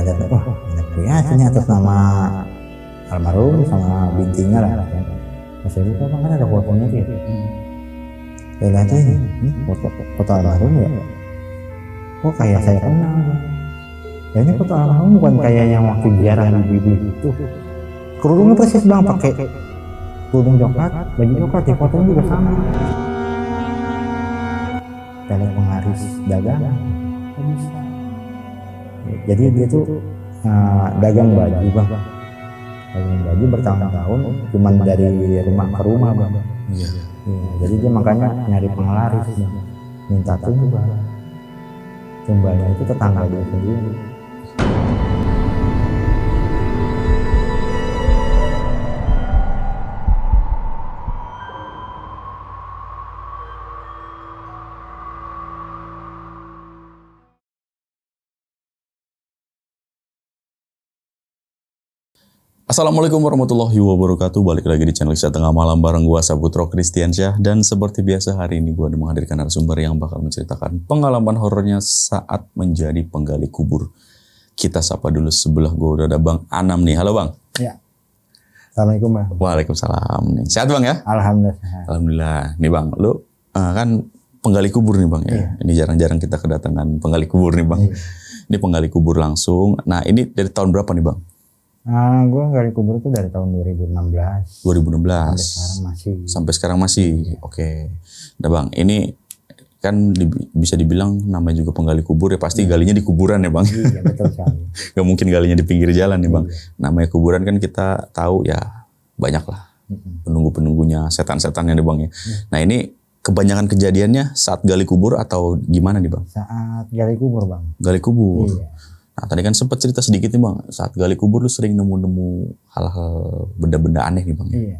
ada banyak punya sini atas nama almarhum sama bintinya lah kan. Saya buka bang, kan ada fotonya tuh ya. Saya lihat ini foto almarhum ya. Kok kayak saya kenal. Ya ini foto almarhum bukan kayak yang waktu ziarah ibu-ibu itu. Kerudungnya persis bang, pakai kerudung coklat, baju coklat, di fotonya juga sama. Kalau penglaris dagang, bisa. Jadi dia tuh dagang baju bang. Dagang baju bertahun-tahun, cuman dari rumah ke rumah bang. Iya. Jadi dia makanya nyari penglaris bang. Minta tumbal. Tumbalnya itu tetangga dia sendiri. Assalamualaikum warahmatullahi wabarakatuh. Balik lagi di channel Kisah Tengah Malam bareng gua Sabutro Kristiansyah. Dan seperti biasa hari ini gua menghadirkan narasumber yang bakal menceritakan pengalaman horornya saat menjadi penggali kubur. Kita sapa dulu, sebelah gua udah ada Bang Anam nih. Halo Bang. Ya. Assalamualaikum bang. Waalaikumsalam nih. Sehat Bang ya? Alhamdulillah. Alhamdulillah. Nih Bang, lu kan penggali kubur nih Bang ya. Iya. Ini jarang-jarang kita kedatangan penggali kubur nih Bang. Iya. Ini penggali kubur langsung. Nah ini dari tahun berapa nih Bang? Gue gali kubur itu dari tahun 2016. 2016. Sampai sekarang masih. Iya. Oke. Nah Bang, ini kan bisa dibilang namanya juga penggali kubur ya, pasti galinya di kuburan ya Bang. Iya betul sekali. Gak mungkin galinya di pinggir jalan nih Bang. Iya. Namanya kuburan kan kita tahu ya banyak lah penunggu-penunggunya, setan-setannya nih Bang ya. Nah ini kebanyakan kejadiannya saat gali kubur atau gimana nih Bang? Saat gali kubur bang. Gali kubur. Iya. Nah tadi kan sempat cerita sedikit nih Bang, saat gali kubur lu sering nemu-nemu hal-hal benda-benda aneh nih Bang. Iya.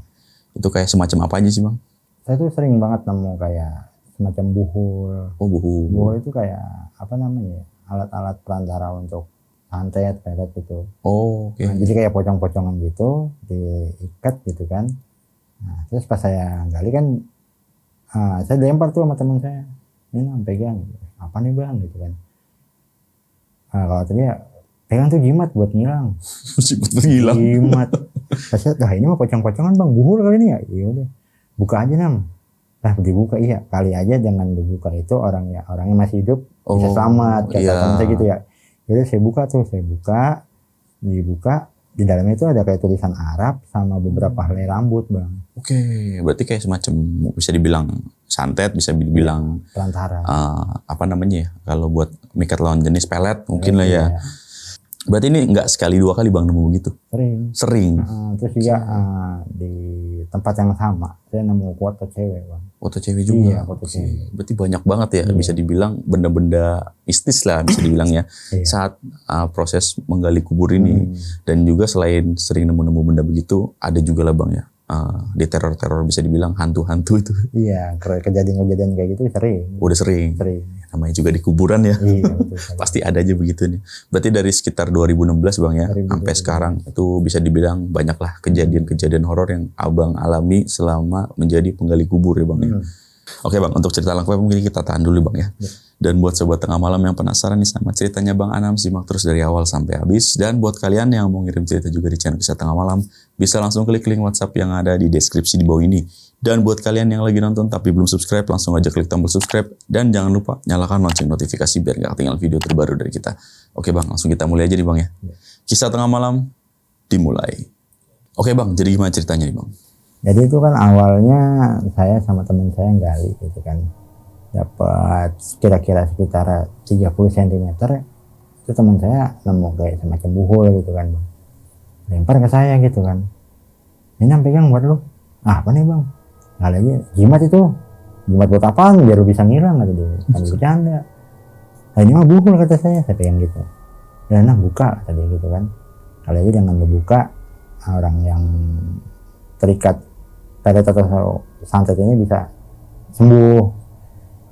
Itu kayak semacam apa aja sih Bang? Saya tuh sering banget nemu kayak semacam buhul. Oh buhul. Buhul itu kayak apa namanya ya? Alat-alat perantara untuk santet, pelet gitu. Oh oke. Nah, jadi kayak pocong-pocongan gitu, diikat gitu kan. Nah, terus pas saya gali kan, saya lempar tuh sama teman saya. Ini Nam, pegang. Apa nih bang gitu kan. Kalau tadi ya, pegang tuh jimat buat ngilang. Jimat hilang. Jimat. Saya, ini mah pocong-pocongan bang, buhul kali ini ya. Iya udah, buka aja Nam. Nah dibuka, iya kali aja jangan dibuka itu orangnya masih hidup bisa selamat kata teman saya gitu ya. Jadi saya buka, dibuka, di dalamnya itu ada kayak tulisan Arab sama beberapa helai rambut bang. Oke, berarti kayak semacam bisa dibilang santet, bisa dibilang Perantara. apa namanya ya? Kalau buat mikat lawan jenis pelet mungkin lah ya. Iya. Berarti ini nggak sekali dua kali Bang nemu gitu? Sering. Sering. Terus juga di tempat yang sama saya nemu foto cewek bang. Foto cewek juga? Iya, foto cewek. Berarti banyak banget ya, Iya. bisa dibilang benda-benda mistis lah bisa dibilang ya. Iya. Saat proses menggali kubur ini. Dan juga selain sering nemu-nemu benda begitu, ada juga lah Bang ya. Di teror-teror bisa dibilang hantu-hantu itu. Iya, kejadian-kejadian kayak gitu sering. Udah sering. Namanya juga di kuburan ya. Iya, betul sekali. Pasti ada aja begitu nih. Berarti dari sekitar 2016 Bang ya, 2016. sampai sekarang itu bisa dibilang banyaklah kejadian-kejadian horor yang Abang alami selama menjadi penggali kubur ya Bang ya. Oke Bang, untuk cerita lengkapnya mungkin kita tahan dulu Bang ya. Dan buat sobat Tengah Malam yang penasaran nih sama ceritanya Bang Anam, simak terus dari awal sampai habis. Dan buat kalian yang mau ngirim cerita juga di channel Kisah Tengah Malam, bisa langsung klik link WhatsApp yang ada di deskripsi di bawah ini. Dan buat kalian yang lagi nonton tapi belum subscribe, langsung aja klik tombol subscribe. Dan jangan lupa nyalakan lonceng notifikasi biar gak ketinggalan video terbaru dari kita. Oke Bang, langsung kita mulai aja nih Bang ya. Kisah Tengah Malam dimulai. Oke Bang, jadi gimana ceritanya nih Bang? Jadi itu kan awalnya saya sama teman saya gali gitu kan. Dapat kira-kira sekitar 30 cm. Itu teman saya nemu kayak semacam buhul gitu kan bang. Lempar ke saya gitu kan. Ini Nam, pegang buat lu. Apa nih bang? Nggak lagi, jimat itu. Jimat buat apaan? Biar lu bisa ngilang kata dia. Kan bercanda. Nah ini mah buhul kata saya pegang gitu. Dan nah buka kata dia gitu kan. Kali aja jangan lu buka, orang yang terikat pelet atau santet ini bisa sembuh.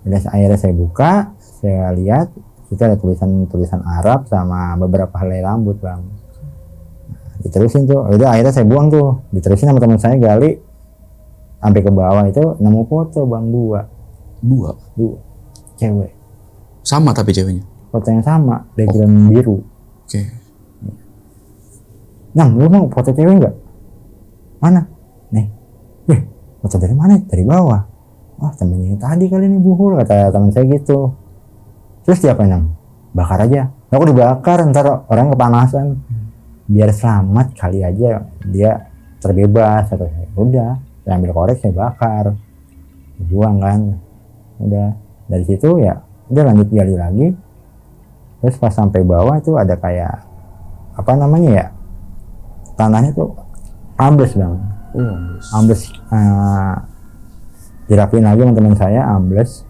Dan akhirnya saya buka, saya lihat itu ada tulisan Arab sama beberapa helai rambut bang. Nah, diterusin tuh, udah akhirnya saya buang tuh, diterusin sama teman saya gali sampai ke bawah itu nemu foto bang dua cewek. Sama tapi ceweknya? Foto yang sama, background biru. Oke. Nang, lu mau foto cewek nggak? Mana? Nih. Foto dari mana? Dari bawah. Wah, temennya yang tadi kali ini buhul, kata teman saya gitu. Terus dia apa, Nang? Bakar aja. Aku dibakar, ntar orang kepanasan. Biar selamat kali aja dia terbebas. Atau udah, saya ambil korek, saya bakar, buang kan. Udah, dari situ ya udah lanjut gali lagi. Terus pas sampai bawah itu ada kayak apa namanya ya, tanahnya tuh ambles bang. Ambles, dirapiin lagi sama teman saya, ambles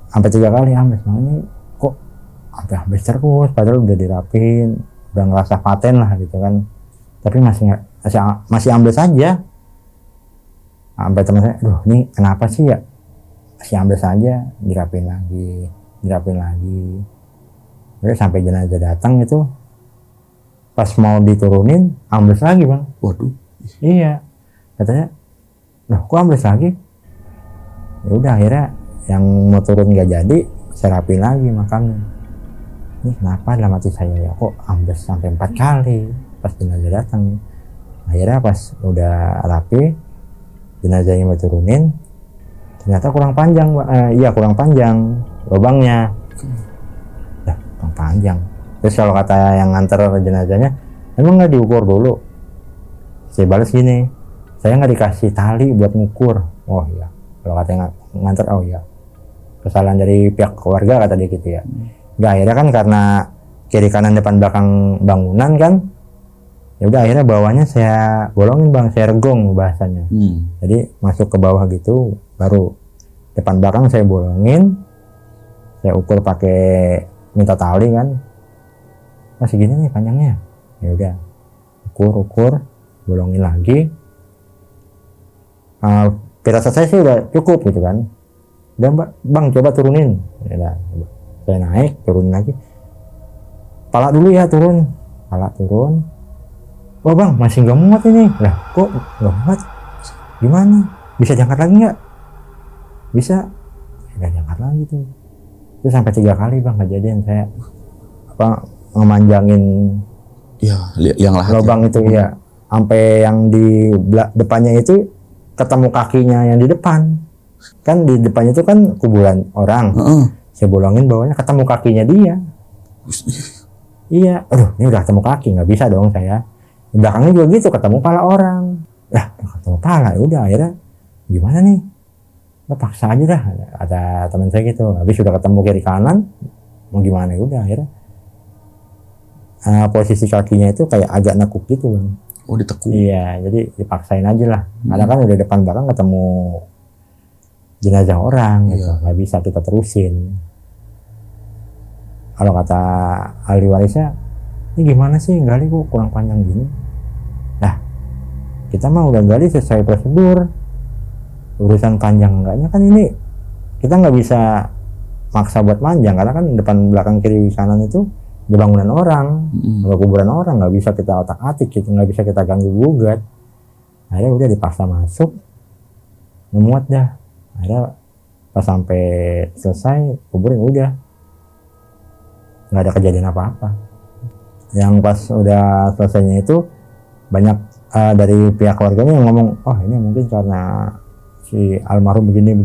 sampai 3 kali ambles. Makanya kok sampai ambles terus, padahal udah dirapiin, udah ngerasa paten lah gitu kan, tapi masih ambles aja. Sampai teman saya, duh ini kenapa sih ya, masih ambles aja, dirapiin lagi. Terus sampai jenazah datang itu, pas mau diturunin ambles lagi bang. Waduh. Iya, katanya loh kok ambles lagi. Ya udah, akhirnya yang mau turun nggak jadi, saya rapiin lagi makamnya. Ini kenapa dalam hati saya ya, kok ambles sampai 4 kali pas jenazah datang. Akhirnya pas udah rapi, jenazahnya mau turunin, ternyata kurang panjang. Kurang panjang lubangnya. Kurang panjang. Terus kalau kata yang nganter jenazahnya, emang nggak diukur dulu? Saya balas gini, saya nggak dikasih tali buat ngukur. Oh iya, kalau kata yang nganter, oh iya, kesalahan dari pihak keluarga kata dia gitu ya. Nggak, akhirnya kan karena kiri kanan depan belakang bangunan kan, ya udah akhirnya bawahnya saya bolongin bang, saya regong bahasanya. Jadi masuk ke bawah gitu, baru depan belakang saya bolongin, saya ukur pakai minta tali kan, masih gini nih panjangnya. Ya udah, ukur, bolongin lagi. Pirasat saya sih udah cukup gitu kan. Udah bang coba turunin. Ya udah, saya naik, turunin lagi. Pala dulu ya, turun. Oh bang, masih nggak muat ini. Lah kok nggak muat? Gimana? Bisa diangkat lagi nggak? Bisa. Nggak diangkat lagi tuh. Itu sampai 3 kali bang kejadian saya ngemanjangin yang lubang itu ya, sampai yang di depannya itu ketemu kakinya yang di depan. Kan di depannya itu kan kuburan orang. Saya bolongin bawahnya, ketemu kakinya dia. Iya, aduh ini udah ketemu kaki, nggak bisa dong saya. Di belakangnya juga gitu, ketemu pala orang. Ketemu pala, ya udah akhirnya gimana nih? Paksa aja dah, ada teman saya gitu. Habis sudah ketemu kiri kanan, mau gimana, ya udah akhirnya posisi kakinya itu kayak agak nekuk gitu bang. Oh ditekuk. Iya, jadi dipaksain aja lah. Karena kan udah depan belakang ketemu jenazah orang gitu, nggak bisa kita terusin. Kalau kata ahli warisnya, ini gimana sih gali kok kurang panjang gini? Nah, kita mah udah gali sesuai prosedur. Urusan panjang enggaknya kan ini kita nggak bisa maksa buat panjang, karena kan depan belakang kiri kanan itu di bangunan orang, kuburan orang, nggak bisa kita otak-atik gitu, nggak bisa kita ganggu gugat. Akhirnya udah dipaksa masuk, memuat dah. Akhirnya pas sampai selesai kuburin udah nggak ada kejadian apa-apa. Yang pas udah selesainya itu banyak dari pihak keluarganya yang ngomong, oh ini mungkin karena si almarhum begini.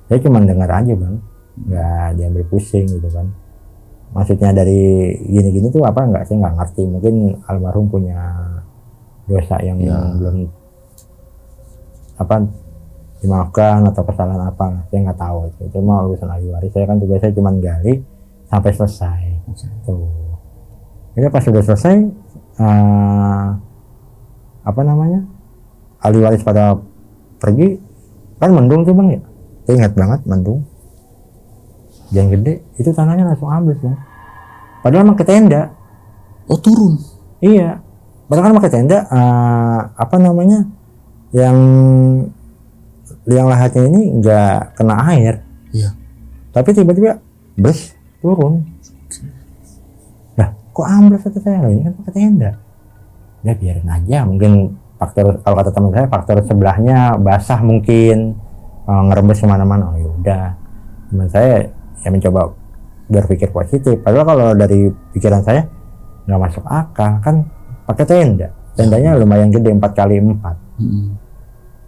Saya cuma dengar aja bang, nggak diambil pusing gitu kan. Maksudnya dari gini tuh apa enggak, saya nggak ngerti. Mungkin almarhum punya dosa yang belum dimaafkan atau kesalahan apa, saya nggak tahu. Itu mah urusan ahli waris. Saya kan juga saya cuma gali sampai selesai. Tuh. Jadi pas sudah selesai, ahli waris pada pergi, kan mendung tuh bang ya. Saya ingat banget mendung. Yang gede itu tanahnya langsung ambles bang. Padahal pakai tenda. Oh turun. Iya. Padahal kan pakai tenda. Yang lahatnya ini nggak kena air. Iya. Tapi tiba-tiba turun. Nah, kok ambles kata saya? Ini kan pakai tenda. Ya biarin aja. Mungkin faktor, kalau kata teman saya, faktor sebelahnya basah mungkin, ngerembes kemana-mana. Oh yaudah. Teman saya ya mencoba berpikir positif. Padahal kalau dari pikiran saya, nggak masuk akal kan, pakai tendanya lumayan gede 4x4.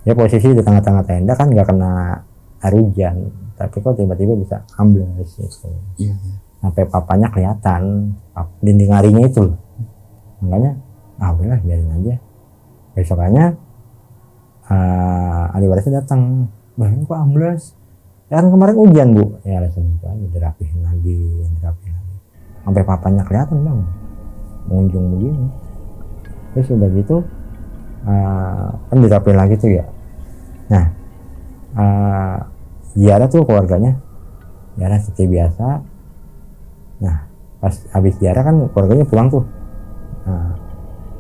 Ya posisi di tengah-tengah tenda kan nggak kena air hujan, tapi kok tiba-tiba bisa ambles gitu. Sampai papanya kelihatan, dinding arinya itu loh. Makanya udahlah biarin aja. Besokannya ahli warisnya datang, ini kok ambles? Ya kan kemarin hujan bu. Ya langsung gitu aja, dirapihin lagi. Sampai papanya kelihatan bang, mengunjung begini. Terus udah gitu kan dirapihin lagi tuh ya. Nah ziarah tuh keluarganya, ziarah seperti biasa. Nah pas habis ziarah kan keluarganya pulang tuh.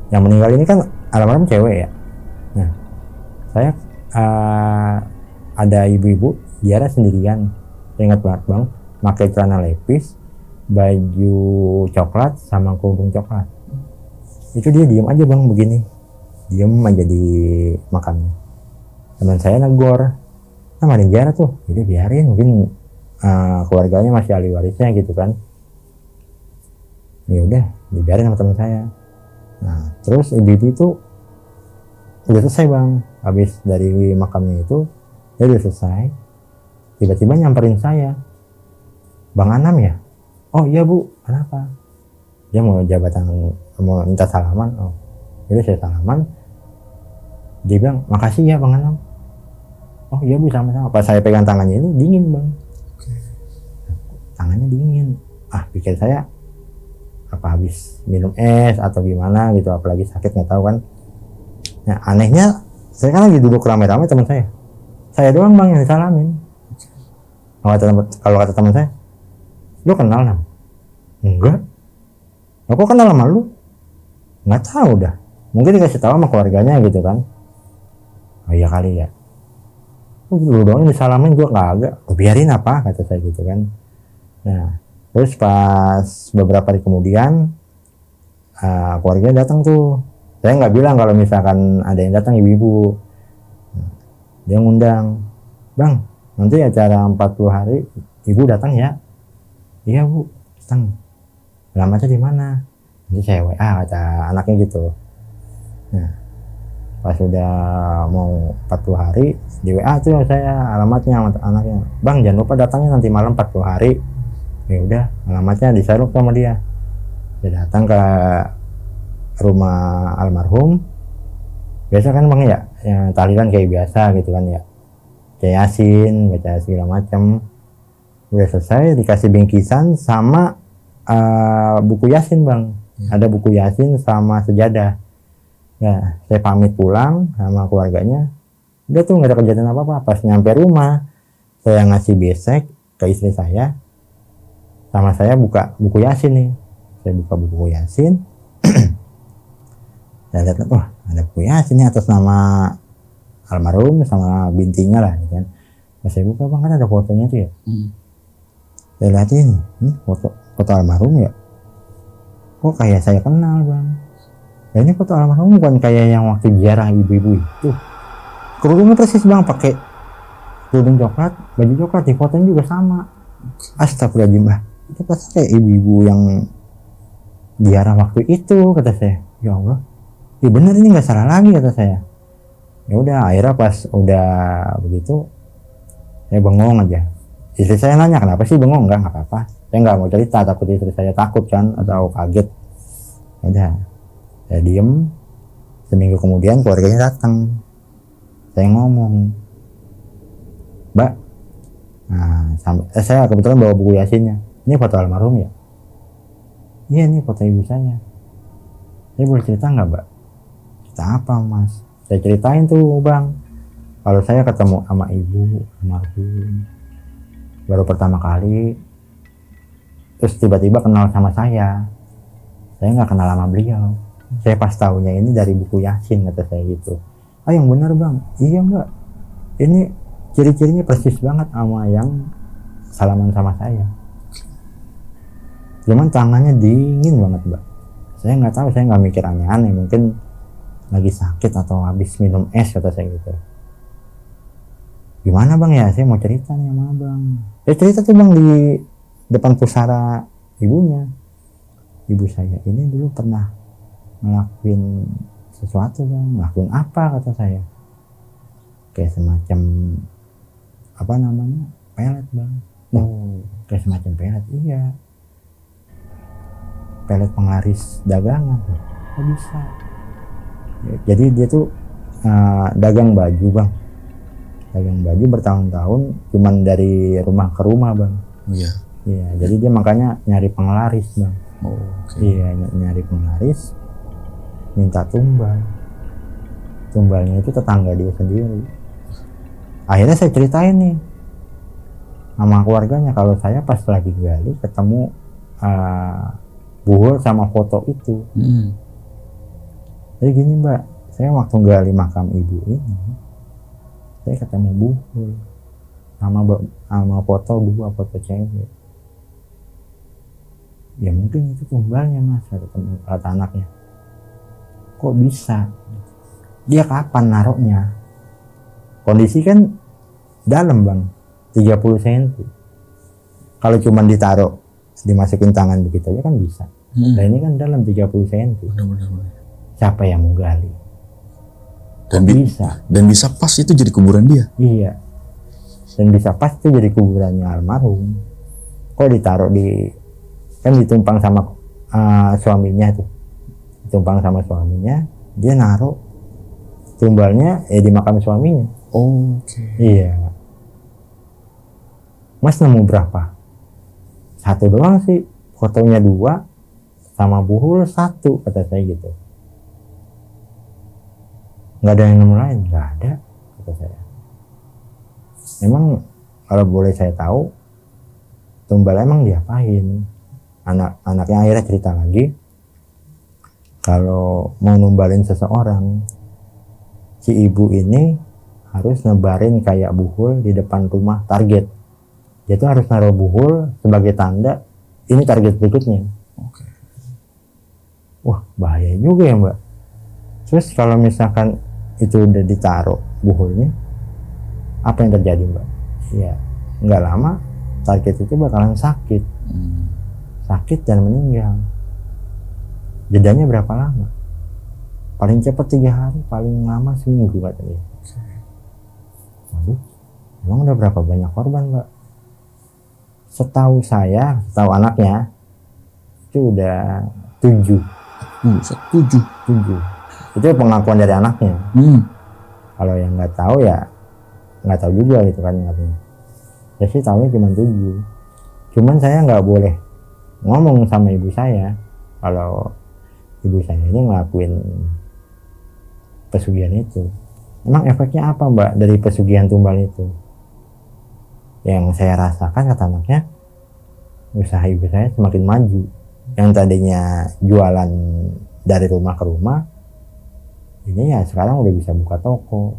Yang meninggal ini kan almarhum cewek ya. Nah saya ada ibu-ibu ziarah sendirian. Saya ingat banget bang, pakai celana lepis, baju coklat sama kerudung coklat. Itu dia diem aja bang begini, diem aja di makamnya. Teman saya negor, sama di ziarah tuh, jadi biarin, mungkin keluarganya masih ahli warisnya gitu kan. Ya udah, dibiarin sama teman saya. Nah terus ibu-ibu itu udah selesai bang, habis dari makamnya itu dia udah selesai, tiba-tiba nyamperin saya, Bang Anam ya? Oh iya bu, kenapa? Dia mau jabatan, mau minta salaman. Oh jadi saya salaman, dia bilang makasih ya Bang Anam. Oh iya bu, sama-sama. Pas saya pegang tangannya ini dingin bang, tangannya dingin. Pikir saya apa habis minum es atau gimana gitu, apalagi sakit nggak tahu kan. Nah anehnya saya kan lagi duduk rame-rame, teman saya doang bang yang disalamin. Kalau kata teman saya, lu kenal Nam? Enggak. Aku kenal sama lu? Nggak tahu dah. Mungkin dikasih tahu sama keluarganya gitu kan. Oh iya kali ya. Lu doang yang disalamin, gua kagak. Biarin apa, kata saya gitu kan. Nah terus pas beberapa hari kemudian keluarganya datang tuh. Saya nggak bilang kalau misalkan ada yang datang ibu-ibu. Dia ngundang, bang nanti acara 40 hari ibu datang ya. Iya bu, datang. Alamatnya di mana? Nanti saya WA, kata anaknya gitu. Nah pas udah mau 40 hari di WA tuh saya alamatnya sama anaknya, bang jangan lupa datangnya nanti malam 40 hari. Ya udah, alamatnya disaluk sama dia. Dia datang ke rumah almarhum. Biasa kan bang ya, tahlilan kayak biasa gitu kan ya, baca yasin, baca segala macam. Udah selesai dikasih bingkisan sama buku yasin bang. Ada buku yasin sama sejadah. Ya saya pamit pulang sama keluarganya. Udah tuh nggak ada kejadian apa-apa. Pas nyampe rumah saya ngasih besek ke istri saya, sama saya buka buku yasin nih. Saya buka buku yasin. Saya lihat, wah ada buku yasin nih atas nama almarhum sama bintinya lah gitu kan. Pas saya buka bang, kan ada fotonya tuh ya. Saya lihat ini foto almarhum ya. Kok kayak saya kenal bang. Ya ini foto almarhum bukan kayak yang waktu ziarah ibu-ibu itu. Kerudungnya persis bang, pakai kerudung coklat, baju coklat, di fotonya juga sama. Astagfirullahaladzim lah. Itu pasti kayak ibu-ibu yang ziarah waktu itu, kata saya. Ya Allah. Ya bener ini nggak salah lagi, kata saya. Ya udah, akhirnya pas udah begitu saya bengong aja. Istri saya nanya kenapa sih bengong? Enggak apa-apa, saya nggak mau cerita, takut istri saya takut kan atau kaget. Ya udah, saya diem. Seminggu kemudian keluarganya datang. Saya ngomong, Mbak, saya kebetulan bawa buku yasinnya. Ini foto almarhum ya? Iya, ini foto ibu saya. Saya boleh cerita nggak Mbak? Cerita apa mas? Saya ceritain tuh bang, kalau saya ketemu sama ibu almarhum baru pertama kali, terus tiba-tiba kenal sama saya nggak kenal sama beliau. Saya pas tahunya ini dari buku yasin, kata saya gitu. Yang benar bang. Iya Mbak, ini ciri-cirinya persis banget sama yang salaman sama saya, cuman tangannya dingin banget Mbak. Saya nggak tahu, saya nggak mikir aneh-aneh, mungkin lagi sakit atau habis minum es, kata saya gitu. Gimana bang ya, saya mau cerita nih sama abang. Saya cerita tuh bang di depan pusara ibunya. ibu saya ini dulu pernah ngelakuin sesuatu bang. Ngelakuin apa kata saya? Kayak semacam apa namanya, pelet bang. Kayak semacam pelet, iya, pelet penglaris dagangan. Kok bisa? Jadi dia tuh dagang baju bang, dagang baju bertahun-tahun, cuman dari rumah ke rumah bang. Iya. Iya, jadi dia makanya nyari penglaris bang. Iya, nyari penglaris, minta tumbal. Tumbalnya itu tetangga dia sendiri. Akhirnya saya ceritain nih sama keluarganya kalau saya pas lagi gali ketemu buhul sama foto itu. Jadi gini mbak, saya waktu gali makam ibu ini, saya ketemu buhul sama foto dua foto cewek. Ya mungkin itu tumbalnya mas, kata anaknya. Kok bisa? Dia kapan naruhnya? Kondisi kan dalam bang, 30 cm. Kalau cuma ditaruh, dimasukin tangan begitu aja kan bisa. Nah ini kan dalam 30 cm. Benar. Siapa yang mau gali? Dan bisa. Dan bisa pas itu jadi kuburan dia. Iya. Dan bisa pas itu jadi kuburannya almarhum. Kok ditaruh di, kan ditumpang sama suaminya tuh. Ditumpang sama suaminya, dia naruh tumbalnya di makam suaminya. Iya. Mas nemu berapa? Satu doang sih, fotonya 2 sama buhul 1 kata saya gitu. Nggak ada yang nemu lain? Nggak ada kata saya. Emang kalau boleh saya tahu, tumbal emang diapain? Anaknya akhirnya cerita lagi, kalau mau numbalin seseorang, si ibu ini harus nebarin kayak buhul di depan rumah target. Dia tuh harus naruh buhul sebagai tanda ini target berikutnya. Wah bahaya juga ya mbak. Terus kalau misalkan itu udah ditaruh buhulnya, apa yang terjadi mbak? Ya nggak lama target itu bakalan sakit, sakit dan meninggal. Jedanya berapa lama? Paling cepat 3 hari, paling lama seminggu katanya. Waduh, emang udah berapa banyak korban mbak? Setahu saya, setahu anaknya itu udah 7. 7. Itu pengakuan dari anaknya. Kalau yang nggak tahu ya nggak tahu juga gitu kan katanya. Ya sih tahunya cuma 7. Cuman saya nggak boleh ngomong sama ibu saya kalau ibu saya ini ngelakuin pesugihan itu. Emang efeknya apa mbak dari pesugihan tumbal itu? Yang saya rasakan kata anaknya, usaha ibu saya semakin maju. Yang tadinya jualan dari rumah ke rumah, ini ya sekarang udah bisa buka toko,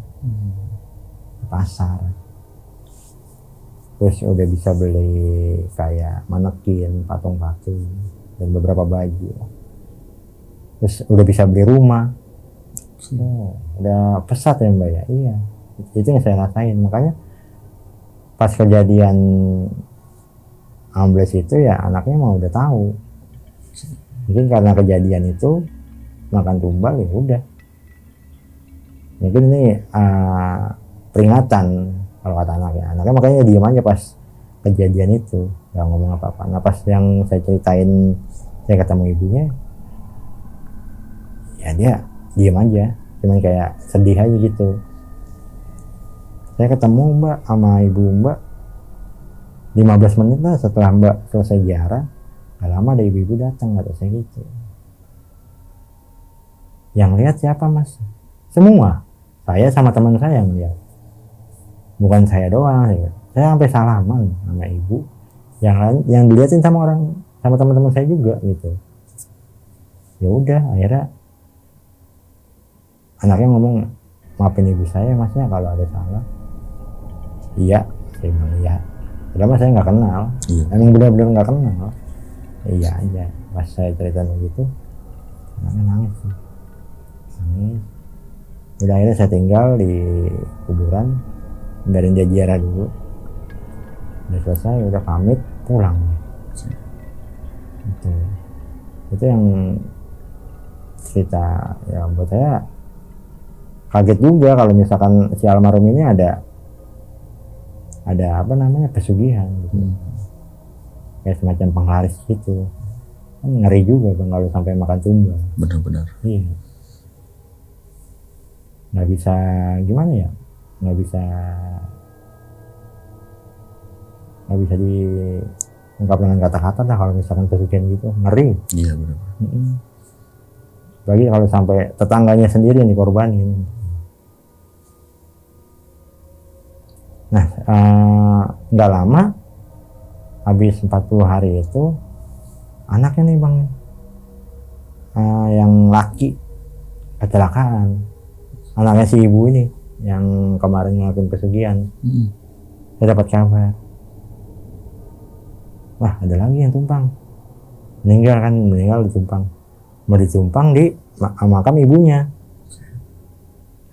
pasar. Terus udah bisa beli kayak manekin, patung-patung, dan beberapa baju. Terus udah bisa beli rumah. Udah pesat ya mbak ya. Iya, itu yang saya rasain. Makanya pas kejadian ambles itu ya anaknya mau udah tahu. Mungkin karena kejadian itu makan tumbal ya udah. Mungkin ini peringatan kalau kata anaknya. Anaknya makanya diam aja pas kejadian itu, nggak ngomong apa-apa. Nah pas yang saya ceritain saya ketemu ibunya, ya dia diam aja, cuman kayak sedih aja gitu. Saya ketemu mbak sama ibu mbak 15 menit lah setelah mbak selesai ziarah, gak lama ada ibu-ibu datang kata saya gitu. Yang lihat siapa mas? Semua. Saya sama teman saya yang lihat, bukan saya doang ya. Saya sampai salaman sama ibu, yang dilihatin sama orang, sama teman-teman saya juga gitu. Ya udah akhirnya anaknya ngomong, maafin ibu saya masnya kalau ada salah. Iya, saya bilang iya. Padahal saya nggak kenal, emang benar-benar nggak kenal. Iya aja. Pas saya cerita begitu, anaknya nangis. Udah akhirnya saya tinggal di kuburan, biarin dia ziarah dulu. Udah selesai, udah pamit pulang. Gitu. Itu yang cerita ya buat saya kaget juga kalau misalkan si almarhum ini ada apa namanya pesugihan gitu. Kayak semacam penglaris gitu. Kan ngeri juga bang kalau sampai makan tumbal. Benar-benar. Iya. Nggak bisa gimana ya? Nggak bisa diungkap dengan kata-kata lah kalau misalkan pesugihan gitu. Ngeri. Iya benar. Bagi kalau sampai tetangganya sendiri yang dikorbanin. Nah, nggak lama, habis 40 hari itu, anaknya nih bang, yang laki kecelakaan. Anaknya si ibu ini, yang kemarin ngelakuin pesugihan. Saya dapat kabar. Wah, ada lagi yang tumpang. Meninggal ditumpang. Mau ditumpang di makam ibunya.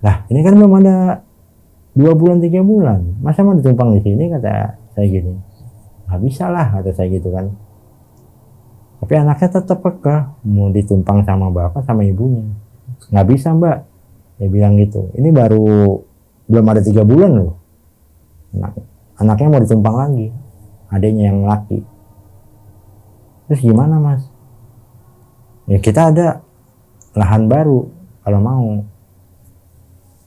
Lah, ini kan belum ada 2 bulan 3 bulan, masa mau ditumpang di sini, kata saya gini. Nggak bisa lah, kata saya gitu kan. Tapi anaknya tetap kekeh mau ditumpang sama bapak sama ibunya. Nggak bisa mbak, dia bilang gitu. Ini baru belum ada 3 bulan loh. Anaknya mau ditumpang lagi, adiknya yang laki. Terus gimana mas? Ya kita ada lahan baru kalau mau.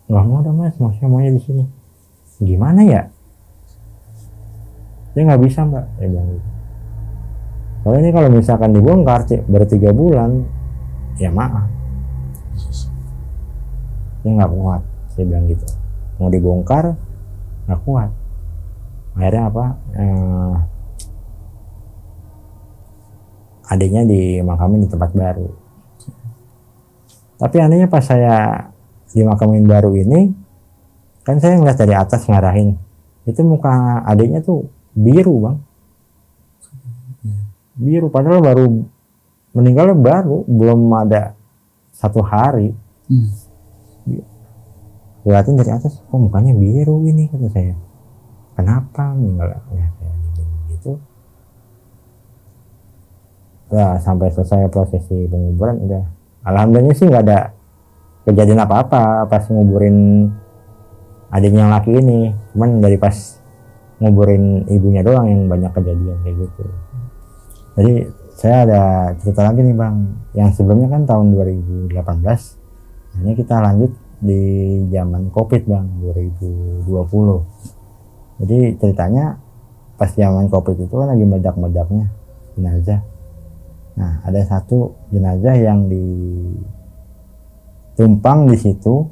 Nggak mau dah mas, maksudnya maunya di sini. Gimana ya? Dia nggak bisa mbak, dia bilang gitu. Soalnya ini kalau misalkan dibongkar baru 3 bulan, ya maaf. Dia nggak kuat, dia bilang gitu. Mau dibongkar, nggak kuat. Akhirnya apa? Adiknya dimakamin di tempat baru. Tapi anehnya pas saya dimakamin baru ini, kan saya ngeliat dari atas ngarahin, itu muka adiknya tuh biru bang, biru, padahal baru meninggalnya baru belum ada 1 hari. Lihatin dari atas, kok mukanya biru ini, kata saya. Kenapa meninggal? Ya kayak gitu. Ya sampai selesai prosesi penguburan udah, alhamdulillah sih nggak ada kejadian apa-apa pas nguburin adiknya yang laki ini. Cuman dari pas nguburin ibunya doang yang banyak kejadian kayak gitu. Jadi saya ada cerita lagi nih bang, yang sebelumnya kan tahun 2018, ini kita lanjut di zaman COVID bang, 2020. Jadi ceritanya pas zaman COVID itu kan lagi meledak-meledaknya jenazah. Nah ada satu jenazah yang tumpang di situ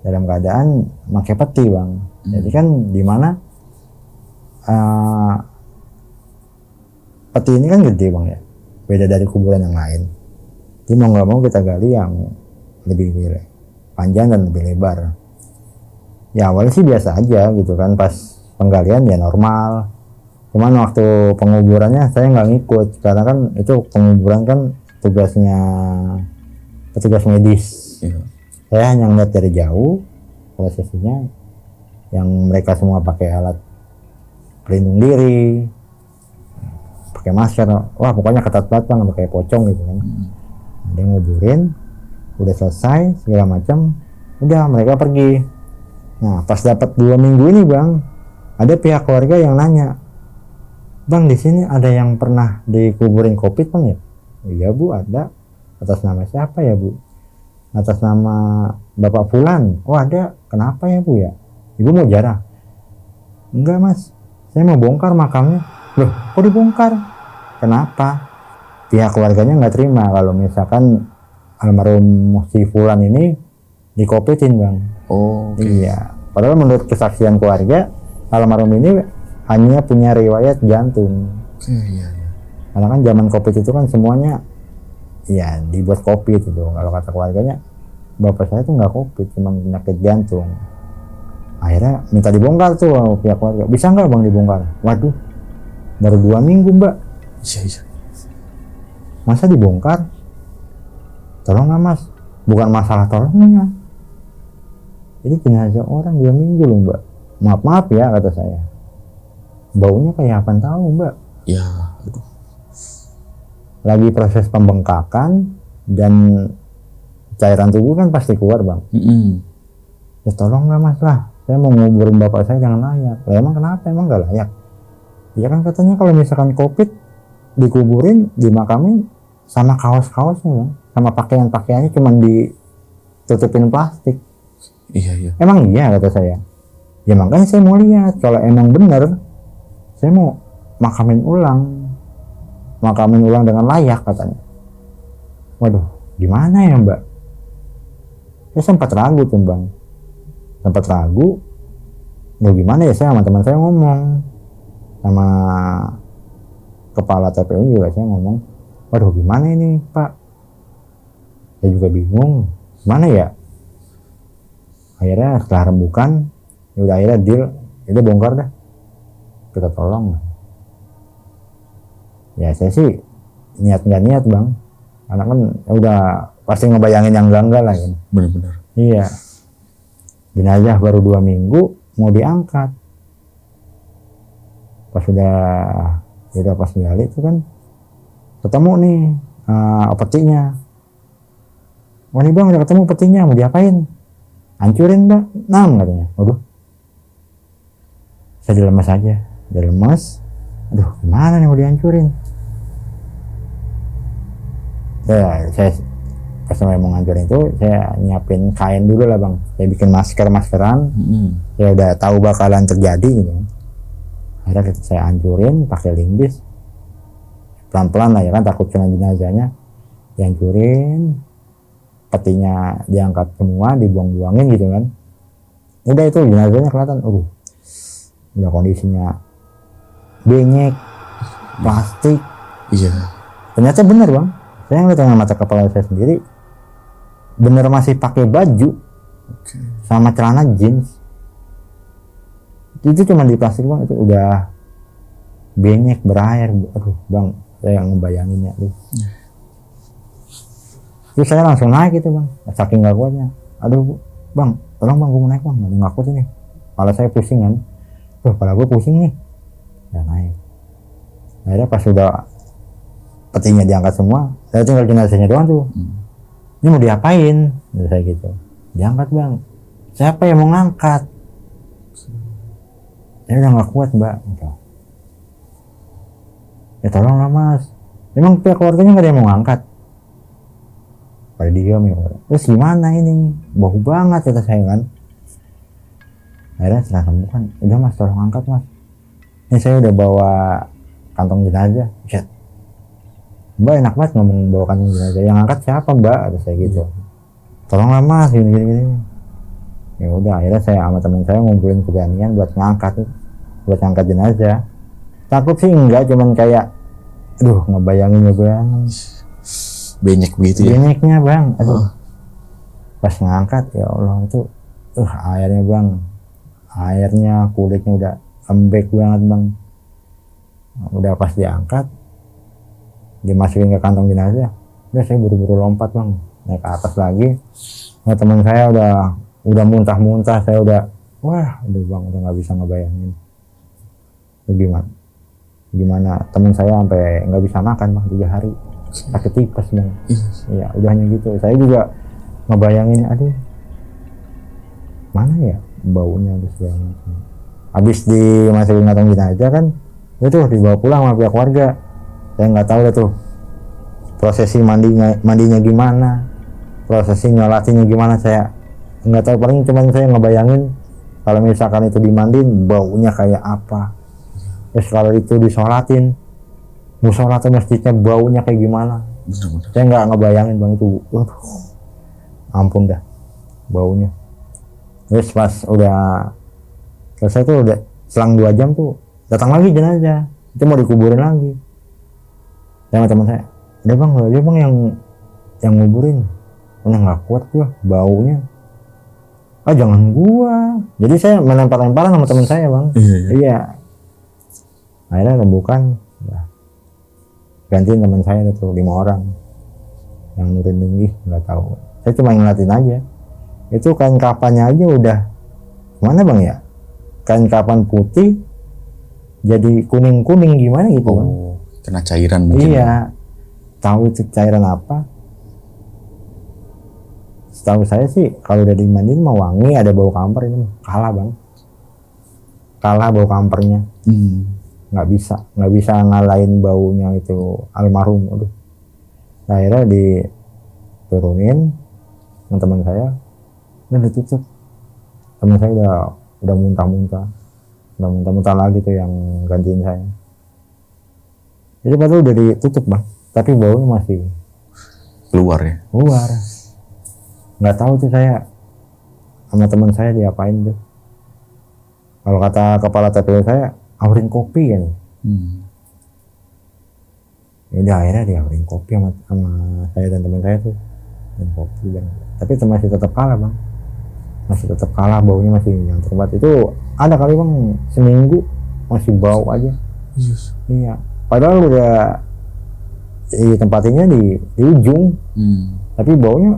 dalam keadaan pakai peti bang. Jadi kan di mana peti ini kan gede bang ya, beda dari kuburan yang lain. Jadi mau nggak mau kita gali yang lebih panjang dan lebih lebar. Ya awalnya sih biasa aja gitu kan, pas penggalian ya normal. Cuman waktu penguburannya saya nggak ngikut, karena kan itu penguburan kan petugas medis. Saya hanya ngeliat dari jauh prosesinya, yang mereka semua pakai alat pelindung diri, pakai masker, wah pokoknya ketat banget bang, pakai pocong gitu kan. Dia nguburin, udah selesai segala macam, udah mereka pergi. Nah pas dapat 2 minggu ini bang, ada pihak keluarga yang nanya, bang di sini ada yang pernah dikuburin COVID bang ya? Iya bu ada. Atas nama siapa ya bu? Atas nama Bapak Fulan. Oh ada. Kenapa ya bu ya? Ibu mau jarah? Enggak mas, saya mau bongkar makamnya. Loh kok dibongkar? Kenapa? Pihak keluarganya nggak terima kalau misalkan almarhum si Fulan ini di-COVID-in bang. Oh okay. Iya. Padahal menurut kesaksian keluarga, almarhum ini hanya punya riwayat jantung. Iya. Karena kan zaman COVID itu kan semuanya ya dibuat COVID itu. Kalau kata keluarganya, bapak saya tuh nggak COVID, cuma penyakit jantung. Akhirnya minta dibongkar tuh pihak keluarga. Bisa nggak bang dibongkar? Waduh, baru 2 minggu mbak. Iya. Masa dibongkar? Tolong nggak mas? Bukan masalah tolongnya. Ini jenazah orang 2 minggu loh mbak. Maaf ya kata saya. Baunya kayak apa tahu mbak? Ya, aduh. lagi proses pembengkakan dan cairan tubuh kan pasti keluar bang. Ya tolonglah mas lah, saya mau nguburin bapak saya dengan layak. Lah emang kenapa, emang nggak layak? Ya kan katanya kalau misalkan covid dikuburin, dimakamin sama kaos-kaosnya bang, sama pakaian-pakaiannya cuman ditutupin plastik. Iya. Emang iya kata saya. Ya makanya saya mau lihat kalau emang bener, saya mau makamin ulang dengan layak katanya. Waduh, gimana ya mbak? Saya sempat ragu tuh bang, mau gimana ya, saya sama teman saya ngomong, sama kepala TPU juga saya ngomong, waduh gimana ini pak, saya juga bingung, gimana ya. Akhirnya setelah rembukan, ya udah akhirnya deal, itu bongkar dah, kita tolong. Ya saya sih niat nggak niat bang, karena kan ya udah pasti ngebayangin yang enggak lah kan. Benar-benar. Iya, jenazah baru 2 minggu mau diangkat, pas pas gali itu kan ketemu nih petinya. Oh nih bang, udah ketemu petinya, mau diapain? Hancurin mbak, 6 katanya. Waduh, saya dilemas aja, aduh gimana nih mau dihancurin. Ya saya pas mau ngancurin itu, saya nyiapin kain dulu lah bang, saya bikin maskeran. Ya udah tahu bakalan terjadi gitu. Akhirnya saya hancurin pakai linggis, pelan-pelan lah ya kan, takut kena jenazahnya. Dihancurin, petinya diangkat semua, dibuang-buangin gitu kan. Udah itu jenazahnya kelihatan, udah kondisinya benyek, plastik. Iya. Ternyata bener bang, saya ngeliat dengan mata kepala saya sendiri, bener masih pakai baju sama celana jeans. Itu cuma di plastik bang, itu udah benyek, berair. Aduh bang, saya ngebayanginnya tuh. Terus saya langsung naik gitu bang, saking gak kuatnya. Aduh bang, tolong bang, gue mau naik bang, nggak kuat ini, kepala saya pusing kan. Kepala gue pusing nih. Ya naik. Akhirnya pas sudah petinya diangkat semua, saya tinggal jenazahnya doang tuh. Ini mau diapain? Saya gitu. Diangkat bang. Siapa yang mau ngangkat? Saya udah nggak kuat mbak. Ya tolonglah mas. Emang pihak keluarganya nggak ada yang mau ngangkat? Pada diam ya. Terus gimana ini? Bau banget kata saya kan. Akhirnya setelah temukan, udah mas tolong angkat mas. Ini saya udah bawa kantong jenazah. Shit. Mbak enak banget ngomong bawa kantong jenazah. Yang angkat siapa mbak? Kata saya gitu. Tolonglah mas, gini. Ya udah akhirnya saya sama teman saya ngumpulin keberanian buat ngangkat jenazah. Takut sih enggak, cuman kayak ngebayangin Benyek begitu ya. Benyeknya bang, pas ngangkat ya Allah itu airnya bang, kulitnya udah lembek banget bang. Udah pas diangkat, dimasukin ke kantong jenazah, udah saya buru-buru lompat bang, naik ke atas lagi. Nah teman saya udah muntah-muntah, saya udah bang, udah nggak bisa ngebayangin. Gimana teman saya sampai nggak bisa makan bang 3 hari, sakit tipes bang. Iya udah hanya gitu. Saya juga ngebayangin, aduh mana ya baunya segala macam. Habis dimasukin kantong jenazah kan, itu dibawa pulang sama pihak keluarga. Saya nggak tahu tuh prosesi mandinya gimana, prosesi nyolatinya gimana, saya nggak tahu. Paling cuman saya ngebayangin kalau misalkan itu dimandiin baunya kayak apa, terus kalau itu disolatin musola atau masjidnya baunya kayak gimana. Saya nggak ngebayangin bang itu. Ampun dah baunya. Terus pas udah selesai tuh, udah selang 2 jam tuh datang lagi jenazah, itu mau dikuburin lagi. Sama teman saya, udah bang yang nguburin, udah nggak kuat gua baunya. Jangan gua. Jadi saya melempar-lemparan sama teman saya bang. Iya. Akhirnya rembukan, gantiin teman saya tuh 5 orang yang nurin tinggi, nggak tahu. Saya cuma ngeliatin aja. Itu kain kapannya aja udah mana bang ya? Kain kapan putih jadi kuning gimana gitu bang. Kena cairan mungkin. Iya. tahu itu cairan apa. Setahu saya sih kalau udah dimandiin mah wangi, ada bau kamper, ini mah kalah bang, kalah bau kampernya. nggak bisa ngalahin baunya itu almarhum. Aduh, akhirnya diturunin sama teman saya dan ditutup. Teman saya udah muntah lagi tuh yang gantiin saya. Jadi padahal udah ditutup bang, tapi baunya masih Keluar ya. keluar. Nggak tahu tuh saya sama teman saya diapain tuh. Kalau kata kepala TPU saya, aurin kopi kan. Ya akhirnya diaurin kopi sama saya dan teman saya tuh, dan kopi bang. Tapi itu masih tetap kalah bang, masih tetap kalah, baunya masih yang terbat. Itu ada kali bang seminggu masih bau aja. Yes. Iya, padahal udah tempatnya di ujung, tapi baunya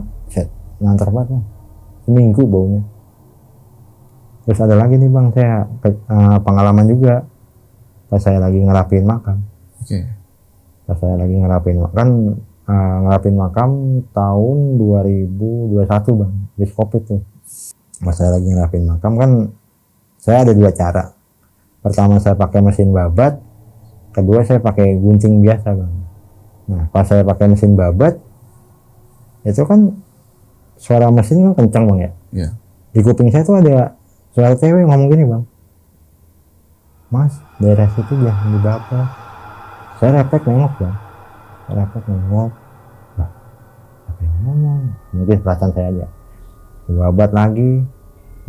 ngantar banget bang, seminggu baunya. Terus ada lagi nih bang, saya pengalaman juga pas saya lagi ngerapin makam. Pas saya lagi ngerapin makam tahun 2021 bang, habis covid tuh. Pas saya lagi ngerapin makam kan, saya ada dua cara. Pertama saya pakai mesin babat, kedua saya pakai gunting biasa bang. Nah pas saya pakai mesin babat, itu kan suara mesin kan kencang bang ya. Yeah. Di kuping saya tuh ada suara cewek ngomong gini bang, mas daerah situ jangan dibabat. Saya refleks nengok bang, lah apa yang ngomong, mungkin perasaan saya aja. Dibabat lagi,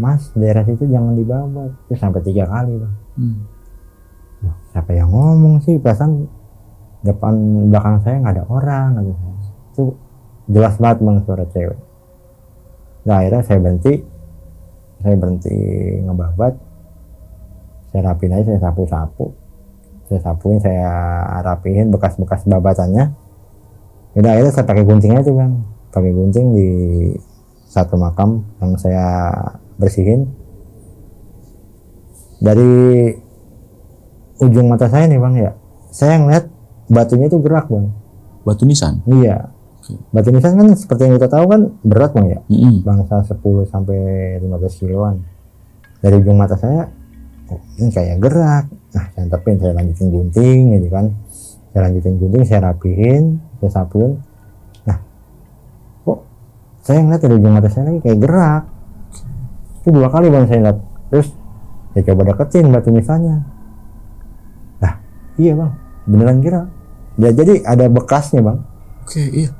mas daerah situ jangan dibabat. Itu sampai 3 kali bang. Siapa yang ngomong sih, perasaan depan belakang saya nggak ada orang gitu. Itu jelas banget bang suara cewek. Nah akhirnya saya berhenti ngebabat, saya rapiin aja, saya sapuin, saya rapihin bekas-bekas babatannya. Udah akhirnya saya pakai gunting aja bang, pakai gunting di satu makam yang saya bersihin. Dari ujung mata saya nih bang ya, saya ngeliat batunya itu gerak bang. Batu nisan? Iya. Batu nisan kan seperti yang kita tahu kan berat bang ya, bangsa 10 sampai 15 kiloan. Dari ujung mata saya, oh, ini kayak gerak. Nah saya tepin, saya lanjutin gunting gitu kan. Saya rapihin, saya sapuin. Nah kok saya ngeliat dari ujung mata saya lagi kayak gerak. Itu 2 kali bang saya lihat. Terus saya coba deketin batu nisannya. Nah iya bang, beneran gerak. Jadi ada bekasnya bang. Iya.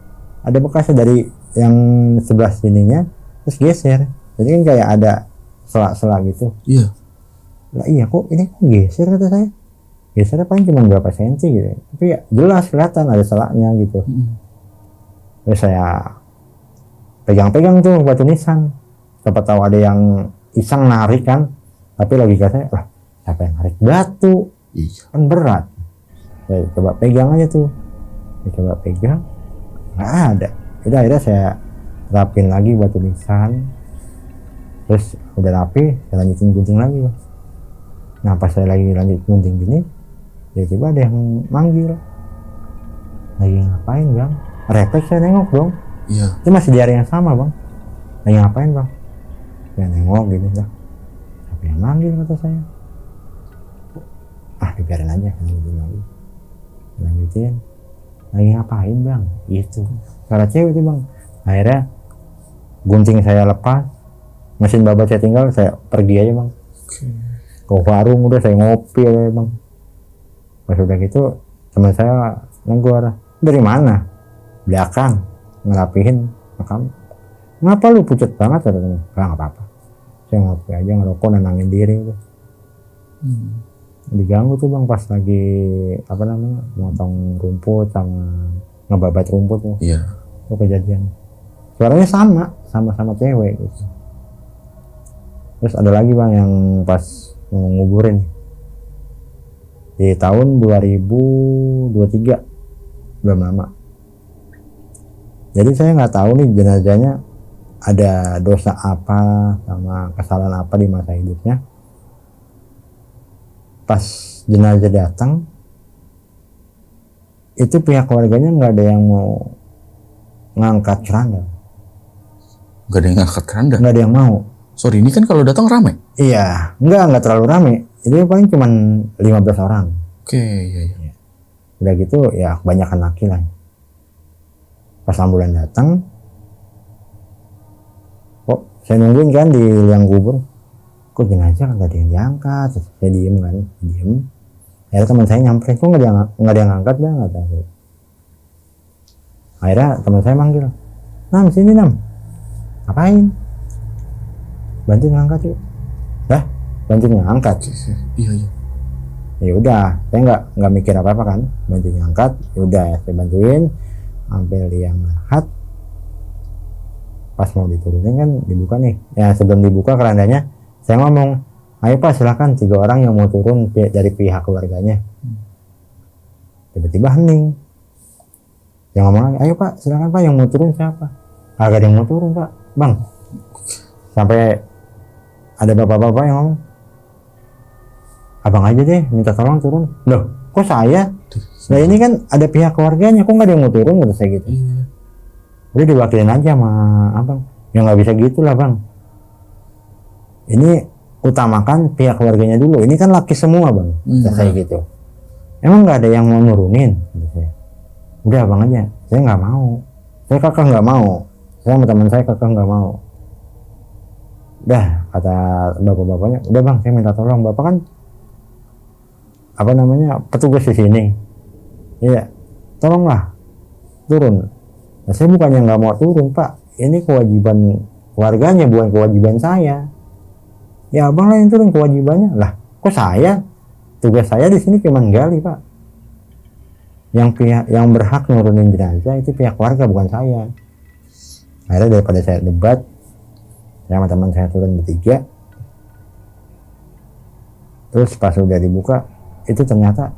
Ada bekasnya dari yang sebelah sininya, terus geser. Jadi kan kayak ada sela-sela gitu. Iya. Lah iya kok ini geser kata saya. Gesernya paling cuma berapa senti gitu. Tapi ya jelas kelihatan ada selaknya gitu. Terus saya pegang-pegang tuh batu nisan. Siapa tahu ada yang iseng narik kan. Tapi logika saya, lah siapa yang narik batu? Iya. Kan berat. Saya coba pegang aja tuh. Saya coba pegang. Nggak ada. Udah akhirnya saya rapin lagi batu nisan. Terus udah rapi, saya lanjutin gunting lagi bang. Nah pas saya lagi lanjut gunting gini, tiba-tiba ada yang manggil. Lagi ngapain bang? Refleks saya nengok dong. Iya. Itu masih di area yang sama bang. Lagi ngapain bang? Ya nengok gitu dah. Siapa yang manggil kata saya? Ah dibiarin aja, lanjutin lagi. Lanjutin. Lagi ngapain bang? Itu suara cewek itu bang. Akhirnya gunting saya lepas, mesin babat saya tinggal, saya pergi aja bang. Ke warung udah saya ngopi aja bang. Pas udah gitu teman saya negor, dari mana? Belakang ngerapihin makam. Ngapa lu pucat banget katanya? Nggak apa-apa. Saya ngopi aja, ngerokok, nenangin diri gitu. Diganggu tuh bang pas lagi motong rumput sama ngebabat rumput tuh. Iya. Itu kejadian. Suaranya sama cewek gitu. Terus ada lagi bang yang pas mau nguburin di tahun 2023, belum lama. Jadi saya nggak tahu nih jenazahnya ada dosa apa sama kesalahan apa di masa hidupnya. Pas jenazah datang, itu pihak keluarganya nggak ada yang mau ngangkat keranda. Gak ada yang ngangkat keranda. Nggak ada yang mau. Sorry, ini kan kalau datang rame. Iya, nggak terlalu rame. Itu paling cuman 15 orang. Oke, iya. Udah gitu ya kebanyakan laki lah. Pas ambulan datang, kok saya nungguin kan di liang kubur, kok jenazah nggak ada yang diangkat. Terus saya diem kan, diem. Akhirnya teman saya nyamperin, kok nggak ada yang angkat bang, nggak tahu. Akhirnya teman saya manggil, Nam sini Nam, ngapain? Bantuin ngangkat yuk. Lah, bantuin ngangkat. Iya. Ya udah, saya nggak mikir apa kan, bantuin ngangkat. Ya udah, saya bantuin sampai liang lahat. Pas mau diturunin kan dibuka nih. Ya sebelum dibuka kerandanya, saya ngomong, ayo Pak silakan 3 orang yang mau turun dari pihak keluarganya. Tiba-tiba hening. Yang ngomong lagi, ayo Pak silakan Pak yang mau turun siapa? Agak ada yang mau turun Pak, Bang. Sampai ada bapak-bapak yang ngomong, abang aja deh minta tolong turun. Loh kok saya? Nah ini kan ada pihak keluarganya, kok nggak ada yang mau turun, menurut saya gitu. Iya. Udah diwakilin aja sama abang. Ya nggak bisa gitu lah bang. Ini utamakan pihak keluarganya dulu. Ini kan laki semua bang. Saya gitu. Emang nggak ada yang mau nurunin? Saya. Udah abang aja. Saya nggak mau. Saya kakak nggak mau. Saya sama teman saya kakak nggak mau. Udah kata bapak-bapaknya. Udah bang, saya minta tolong. Bapak kan apa namanya petugas di sini. Iya. Tolonglah turun. Nah, saya bukannya nggak mau turun Pak. Ini kewajiban keluarganya, bukan kewajiban saya. Ya abang lah yang turun kewajibannya. Lah kok saya? Tugas saya di sini cuma gali Pak. Yang berhak nurunin jenazah itu pihak keluarga, bukan saya. Akhirnya daripada saya debat, saya sama teman saya turun bertiga. Terus pas udah dibuka, itu ternyata,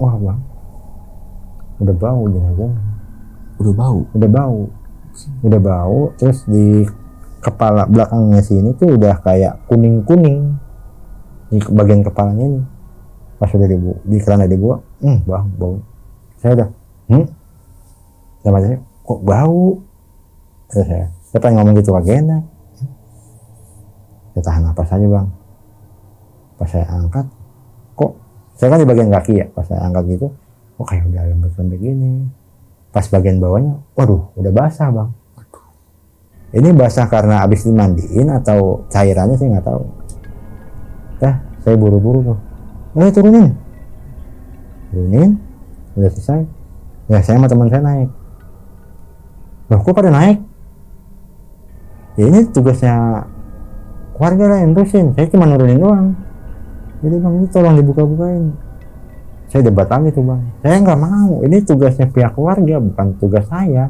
wah bang, udah bau jenazahnya. Udah bau. Terus di kepala belakangnya sini tuh udah kayak kuning di bagian kepalanya ini. Pas udah di keranda dibuang, bang bau. Saya udah sama saya, kok bau? Terus saya pengen ngomong gitu agak enak. Saya tahan napas aja bang. Pas saya angkat, kok saya kan di bagian kaki ya. Pas saya angkat gitu, kok kayak udah lembek-lembek gini. Pas bagian bawahnya, waduh udah basah bang. Ini basah karena habis dimandiin atau cairannya saya nggak tahu. Saya buru-buru tuh, turunin, udah selesai. Ya saya sama teman saya naik. Loh kok pada naik? Ya ini tugasnya keluarga lah yang terusin. Saya cuma nurunin doang. Jadi bang ini tolong dibuka-bukain. Saya debat lagi tuh bang. Saya nggak mau. Ini tugasnya pihak keluarga, bukan tugas saya.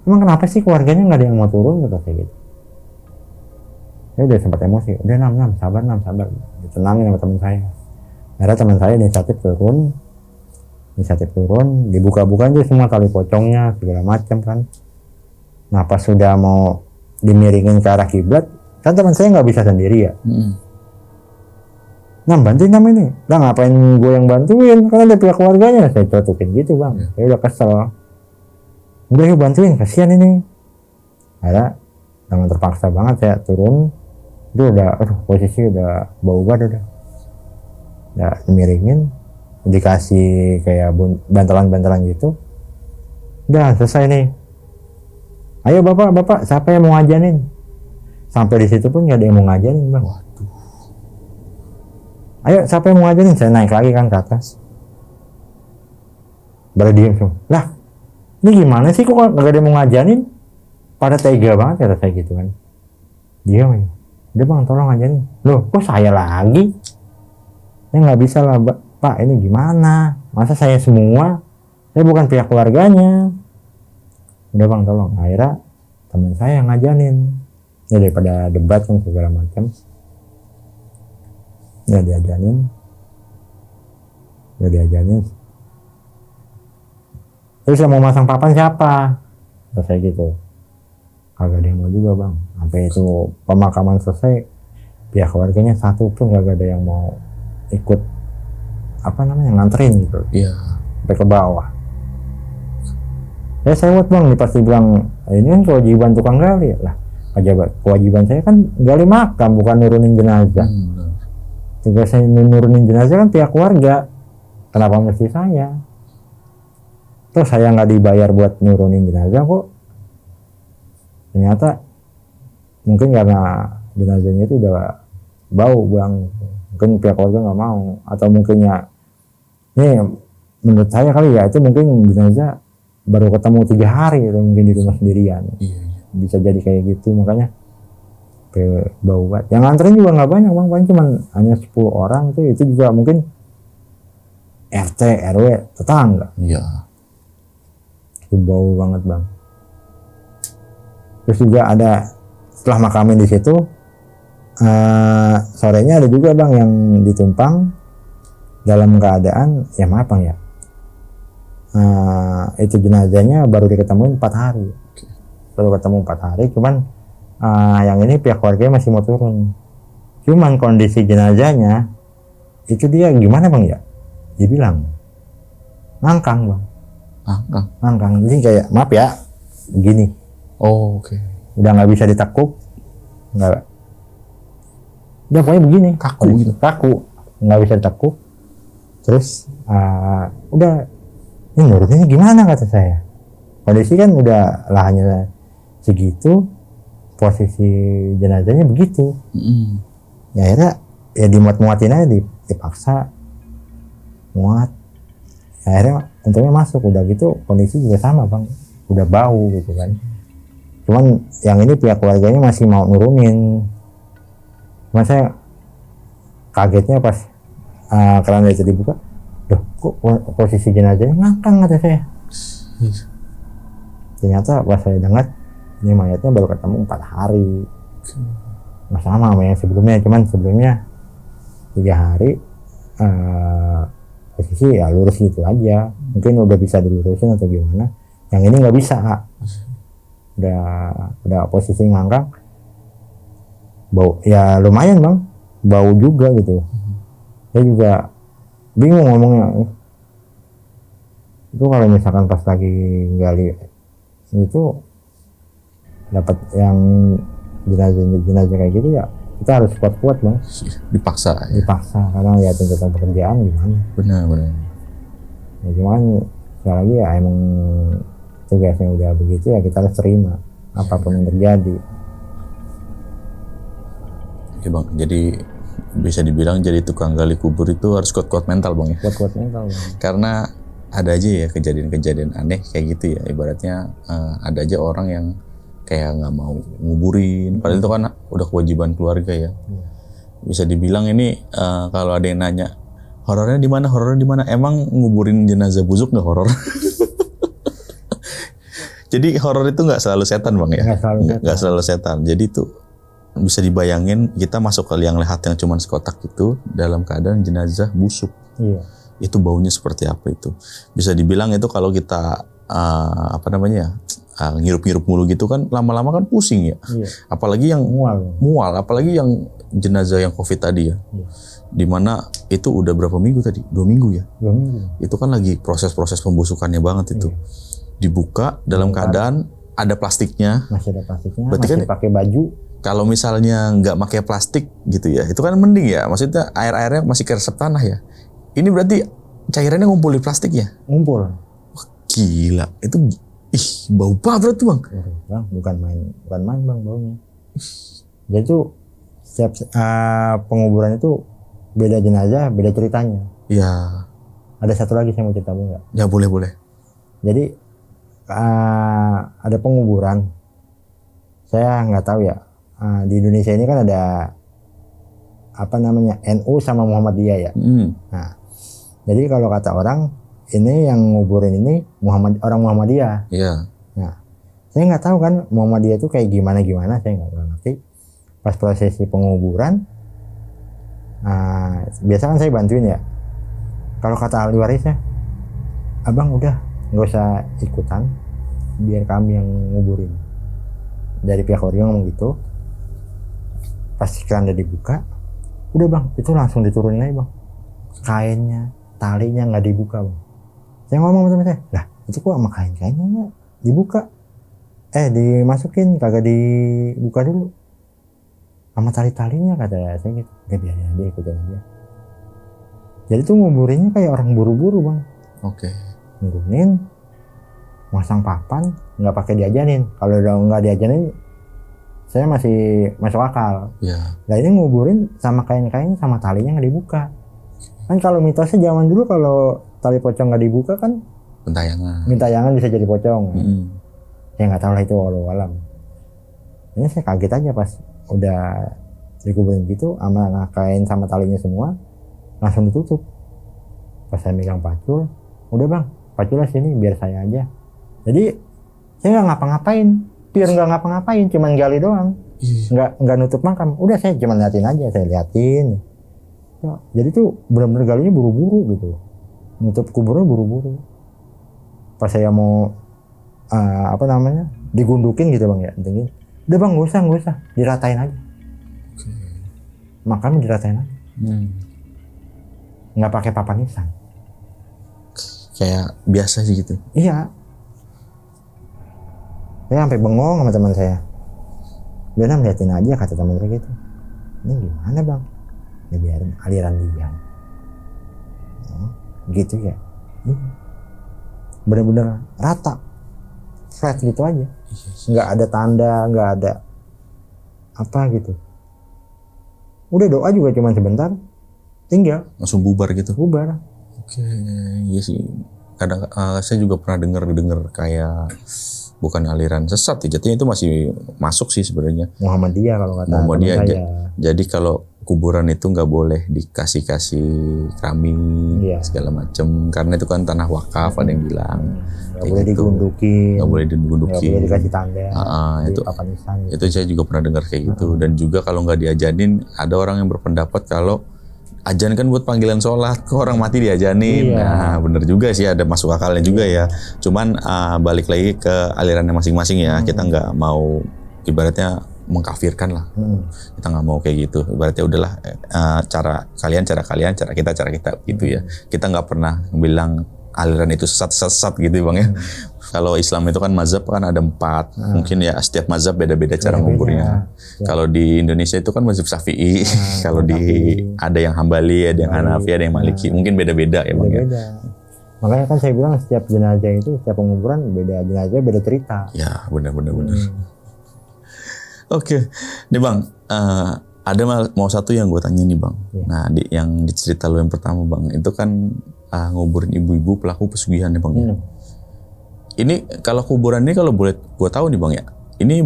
Emang kenapa sih keluarganya nggak ada yang mau turun kata saya gitu. Saya udah sempat emosi. Udah Nam, sabar. Ditenangin sama teman saya. Akhirnya teman saya inisiatif turun, dibuka-bukain tuh semua tali pocongnya segala macam kan. Nah pas sudah mau dimiringin ke arah kiblat, kan teman saya nggak bisa sendiri ya. Nah bantuin Nam ini. Lah ngapain gue yang bantuin? Kan ada pihak keluarganya. Saya cocokin gitu bang. Saya udah kesel. Udah yuk bantuin, kasihan ini. Akhirnya dengan terpaksa banget saya turun. Itu udah, posisi udah bau banget udah. Ya dimiringin, dikasih kayak bantalan-bantalan gitu. Udah selesai nih. Ayo bapak, siapa yang mau ngajanin? Sampai di situ pun nggak ada yang mau ngajanin bang. Waduh. Ayo siapa yang mau ngajarin? Saya naik lagi kan ke atas. Baru diem semua. Lah ini gimana sih kok gak ada yang mau ngajarin? Pada tega banget kata saya gitu kan. Diam aja. Udah bang tolong ngajarin. Loh kok saya lagi? Ya nggak bisa lah Pak, ini gimana? Masa saya semua? Saya bukan pihak keluarganya. Udah bang tolong. Akhirnya teman saya yang ngajarin. Ya daripada debat kan segala macam. Ya diajarin. Terus yang mau masang papan siapa? Selesai gitu. Kagak ada yang mau juga bang. Sampai itu pemakaman selesai, pihak keluarganya satu pun kagak ada yang mau ikut nganterin gitu. Iya. sampai ke bawah. Saya sewot bang, dia pasti bilang ini kan kewajiban tukang gali lah. Kewajiban saya kan gali makam, bukan nurunin jenazah. Tugas saya nurunin jenazah kan pihak keluarga. Kenapa mesti saya? Terus saya nggak dibayar buat nurunin jenazah kok. Ternyata mungkin karena jenazahnya itu udah bau bang, mungkin pihak keluarga nggak mau, atau mungkin ya ini menurut saya kali ya, itu mungkin jenazah baru ketemu 3 hari atau mungkin di rumah sendirian. Bisa jadi kayak gitu, makanya bau banget. Yang nganterin juga nggak banyak bang, paling cuma hanya 10 orang itu juga mungkin RT RW tetangga. Iya. Itu bau banget bang. Terus juga ada setelah makamin di situ, sorenya ada juga bang yang ditumpang dalam keadaan ya maaf bang ya, itu jenazahnya baru diketemuin 4 hari, baru ketemu 4 hari, cuman yang ini pihak keluarga masih mau turun, cuman kondisi jenazahnya itu dia gimana bang ya, dibilang ngangkang bang, ngangkang, jadi kayak maaf ya begini. Oke. Udah nggak bisa ditekuk, nggak, udah pokoknya begini, kaku, nggak bisa ditekuk. Terus udah ini nuruninnya gimana kata saya, kondisi kan udah lahannya segitu, posisi jenazahnya begitu. Ya akhirnya ya dimuat-muatin aja, dipaksa muat. Ya, akhirnya untungnya masuk, udah gitu kondisi juga sama bang, udah bau gitu kan. Cuman yang ini pihak keluarganya masih mau nurunin. Cuman saya kagetnya pas keran itu dibuka, loh kok posisi jenazahnya ngangkang kata saya. Ternyata pas saya dengar ini mayatnya baru ketemu 4 hari. Nah sama yang sebelumnya, cuman sebelumnya 3 hari posisi ya lurus gitu aja. Mungkin udah bisa dilurusin atau gimana. Yang ini nggak bisa, udah posisi ngangkang, bau ya lumayan bang, bau juga gitu. Saya juga bingung ngomongnya. Itu kalau misalkan pas lagi gali itu dapat yang jenazah kayak gitu ya, kita harus kuat-kuat bang. Dipaksa karena ya tuntutan pekerjaan gimana. Benar. Ya cuman sekali lagi ya emang tugasnya udah begitu ya, kita harus terima apapun yang terjadi. Oke bang, jadi bisa dibilang jadi tukang gali kubur itu harus kuat-kuat mental bang ya? Kuat-kuat mental bang. Karena ada aja ya kejadian-kejadian aneh kayak gitu ya, ibaratnya ada aja orang yang kayak nggak mau nguburin, padahal itu kan udah kewajiban keluarga ya. Bisa dibilang ini kalau ada yang nanya horornya di mana, emang nguburin jenazah busuk nggak horor? Jadi horor itu nggak selalu setan bang ya? Nggak selalu setan. Jadi itu bisa dibayangin kita masuk ke liang lahat yang cuma sekotak itu dalam keadaan jenazah busuk. Iya. Itu baunya seperti apa itu? Bisa dibilang itu kalau kita ngirup-ngirup mulu gitu kan lama-lama kan pusing ya. Iya. Apalagi yang mual, apalagi yang jenazah yang COVID tadi ya. Iya. Dimana itu udah berapa minggu tadi? 2 minggu ya? 2 minggu. Itu kan lagi proses-proses pembusukannya banget itu. Iya. Dibuka dalam keadaan ada plastiknya. Masih ada plastiknya, berarti masih kan pakai baju. Kalau misalnya nggak pakai plastik gitu ya, itu kan mending ya. Maksudnya air-airnya masih keresep tanah ya. Ini berarti cairannya ngumpul di plastiknya. Ngumpul. Wah, gila. Itu bau banget tuh bang. Bang, bukan main bang baunya. Jadi tuh setiap penguburan itu beda jenazah, beda ceritanya. Iya. Ada satu lagi saya mau cerita nggak? Ya boleh. Jadi ada penguburan, saya nggak tahu ya, di Indonesia ini kan ada NU sama Muhammadiyah ya. Nah, jadi kalau kata orang ini yang nguburin ini orang Muhammadiyah. Iya. Nah, saya nggak tahu kan Muhammadiyah itu kayak gimana, saya nggak ngerti. Pas prosesi penguburan, biasa kan saya bantuin ya. Kalau kata ahli warisnya, abang udah nggak usah ikutan, biar kami yang nguburin. Dari pihak keluarga ngomong gitu. Pas keran udah dibuka, udah bang, itu langsung diturunin aja bang. Kainnya, talinya nggak dibuka bang. Saya ngomong sama teman saya, lah itu kok sama kain-kainnya nggak dibuka? Dimasukin, kagak dibuka dulu. Sama tali-talinya kata saya gitu. Udah biarin aja, ikutin aja. Jadi tuh nguburinnya kayak orang buru-buru bang. Oke. Ngurunin, masang papan, nggak pakai diajanin. Kalau udah nggak diajanin, saya masih masuk akal. Ya. Nah ini nguburin sama kain-kain sama talinya nggak dibuka. Kan kalau mitosnya zaman dulu kalau tali pocong nggak dibuka kan gentayangan bisa jadi pocong. Saya nggak tahu lah itu walau alam. Ini saya kaget aja pas udah dikuburin gitu sama kain sama talinya semua langsung ditutup. Pas saya megang pacul, udah bang, paculnya sini biar saya aja. Jadi saya nggak ngapa-ngapain, biar nggak ngapa-ngapain, cuman gali doang, nggak nutup makam. Udah saya cuman liatin aja, saya liatin. Ya, jadi tuh benar-benar galinya buru-buru gitu, nutup kuburnya buru-buru. Pas saya mau digundukin gitu bang ya, tinggi. Udah bang, nggak usah, diratain aja. Makamnya diratain aja. Nggak pakai papan nisan. Kayak biasa sih gitu. Iya. Saya sampai bengong sama teman saya. Udah liatin aja kata teman saya gitu. Ini gimana bang? Ya biarin aliran dia. Gitu ya. Bener-bener rata. Flat gitu aja. Nggak ada tanda, nggak ada apa gitu. Udah doa juga cuma sebentar. Tinggal. Langsung bubar gitu? Bubar. Oke, iya sih. Kadang saya juga pernah dengar kayak bukan aliran sesat ya, jatuhnya itu masih masuk sih sebenarnya. Muhammadiyah kalau kata Muhammadiyah. saya. Jadi kalau kuburan itu nggak boleh dikasih keramik segala macem, karena itu kan tanah wakaf ada yang bilang. Nggak boleh digundukin. Nggak boleh digundukin. Nggak boleh dikasih tanda. Itu papan nisan. Gitu. Itu saya juga pernah dengar kayak gitu. Dan juga kalau nggak diajanin, ada orang yang berpendapat kalau ajan kan buat panggilan sholat, kok orang mati diajanin. Iya. Nah bener juga sih, ada masuk akalnya juga ya. Cuman balik lagi ke alirannya masing-masing ya. Kita nggak mau ibaratnya mengkafirkan lah. Kita nggak mau kayak gitu. Ibaratnya udahlah cara kalian, cara kita gitu ya. Kita nggak pernah bilang aliran itu sesat gitu bang ya. Kalau Islam itu kan mazhab kan ada 4. Mungkin ya setiap mazhab beda-beda cara nguburnya. Ya. Kalau di Indonesia itu kan mazhab Syafi'i. Kalau ada yang Hambali, ada yang Hanafi, ada yang Maliki. Mungkin beda-beda ya bang ya. Makanya kan saya bilang setiap jenazah itu, setiap penguburan beda jenazah, beda cerita. Ya benar. Oke. Nih bang, ada mau satu yang gue tanya nih bang. Ya. Nah yang di cerita lo yang pertama bang, itu kan nguburin ibu-ibu pelaku pesugihan ya bang ya. Ini kalau kuburan ini kalau boleh gue tahu nih bang ya, ini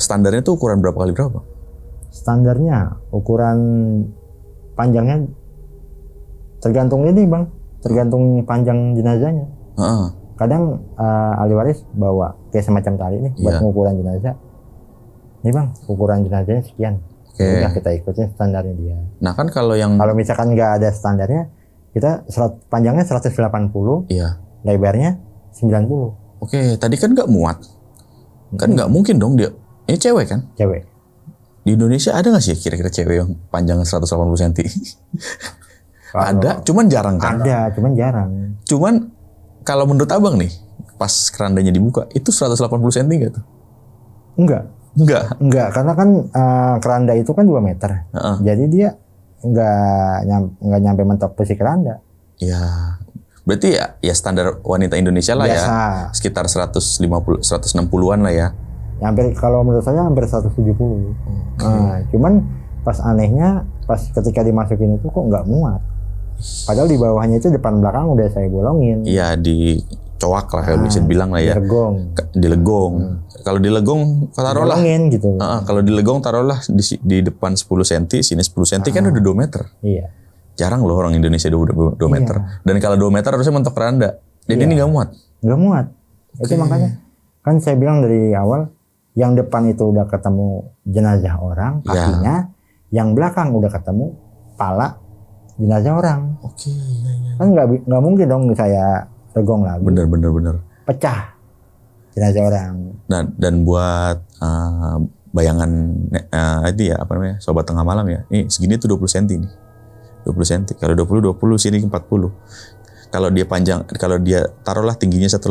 standarnya tuh ukuran berapa kali berapa? Standarnya ukuran panjangnya tergantung ini bang, tergantung panjang jenazahnya. Kadang ahli waris bawa kayak semacam tali nih buat pengukuran jenazah. Nih bang, ukuran jenazahnya sekian. Udah kita ikutin standarnya dia. Nah kan kalau misalkan nggak ada standarnya, kita panjangnya 180, lebarnya 90. Oke, tadi kan nggak muat. Kan nggak mungkin dong dia. Ini cewek kan? Cewek. Di Indonesia ada nggak sih kira-kira cewek yang panjang 180 cm? Ada, cuman jarang kan? Ada, cuman jarang. Cuman kalau menurut abang nih, pas kerandanya dibuka, itu 180 cm nggak tuh? Enggak, karena kan keranda itu kan 2 meter. Jadi dia nggak nyampe mentok posisi keranda. Ya. Berarti ya standar wanita Indonesia lah. Biasa. Ya. Sekitar 160-an lah ya. Hampir, kalau menurut saya hampir 170. Cuman pas anehnya pas ketika dimasukin itu kok nggak muat. Padahal di bawahnya itu depan belakang udah saya bolongin. Iya, dicowak lah kalau bisa dibilang lah ya. Dilegong. Kalau dilegong taruhlah gitu. Kalau dilegong taruhlah di depan 10 cm, sini 10 cm kan udah 2 meter. Iya. Jarang loh orang Indonesia udah 2 meter. Dan kalau 2 meter harusnya mentok keranda. Dan ini nggak muat. Nggak muat. Itu makanya kan saya bilang dari awal, yang depan itu udah ketemu jenazah orang kakinya, yang belakang udah ketemu pala jenazah orang. Kan nggak mungkin dong saya regong lagi. Bener. Pecah jenazah orang. Nah, dan buat bayangan itu ya sobat tengah malam ya. Ini segini tuh 20 cm nih. 20 cm. Kalau 20 sini 40. Kalau dia panjang, kalau dia taruhlah tingginya 180,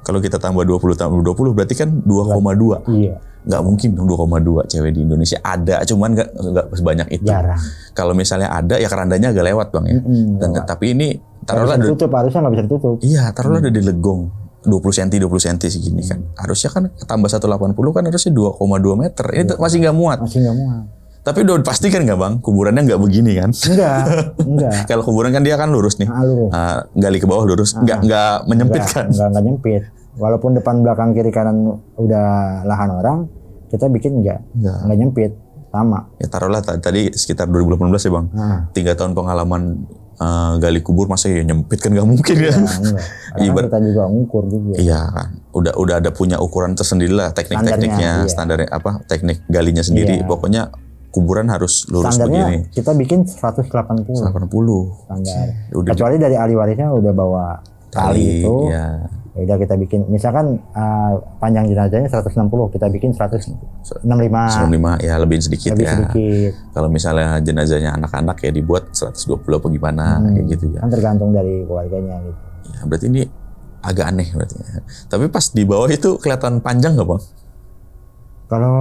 kalau kita tambah 20 tambah 20 berarti kan 2,2. Iya. Nggak mungkin dong 2,2 cewek di Indonesia. Ada, cuman nggak sebanyak itu. Jarang. Kalau misalnya ada, ya kerandanya agak lewat bang ya. Tapi ini taruhlah tutup, harusnya nggak bisa ditutup. Iya, taruhlah ada di legong 20 cm segini kan. Harusnya kan tambah 180 kan harusnya 2,2 meter. Ini masih nggak muat. Masih nggak muat. Tapi udah pastikan nggak bang, kuburannya nggak begini kan? Enggak. Kalau kuburan kan dia kan lurus nih. Lurus. Gali ke bawah lurus, nggak menyempit kan? Nggak nyempit. Walaupun depan belakang kiri kanan udah lahan orang, kita bikin nggak nyempit, sama. Ya taruhlah tadi sekitar 2018 ya bang. 3 tahun pengalaman gali kubur, masa ya nyempit kan nggak mungkin ya? Karena kita juga ngukur juga. Iya kan, udah ada punya ukuran tersendiri lah, tekniknya, standarnya apa, teknik galinya sendiri. Pokoknya kuburan harus lurus standarnya begini. Kita bikin 180. Standar. Kecuali dari ahli warisnya udah bawa tali itu. Ya udah kita bikin, misalkan panjang jenazahnya 160, kita bikin 165 ya, lebih sedikit. Kalau misalnya jenazahnya anak-anak ya dibuat 120 apa gimana kayak gitu ya. Kan tergantung dari keluarganya gitu. Ya, berarti ini agak aneh berarti. Tapi pas di bawah itu kelihatan panjang nggak bang? Kalau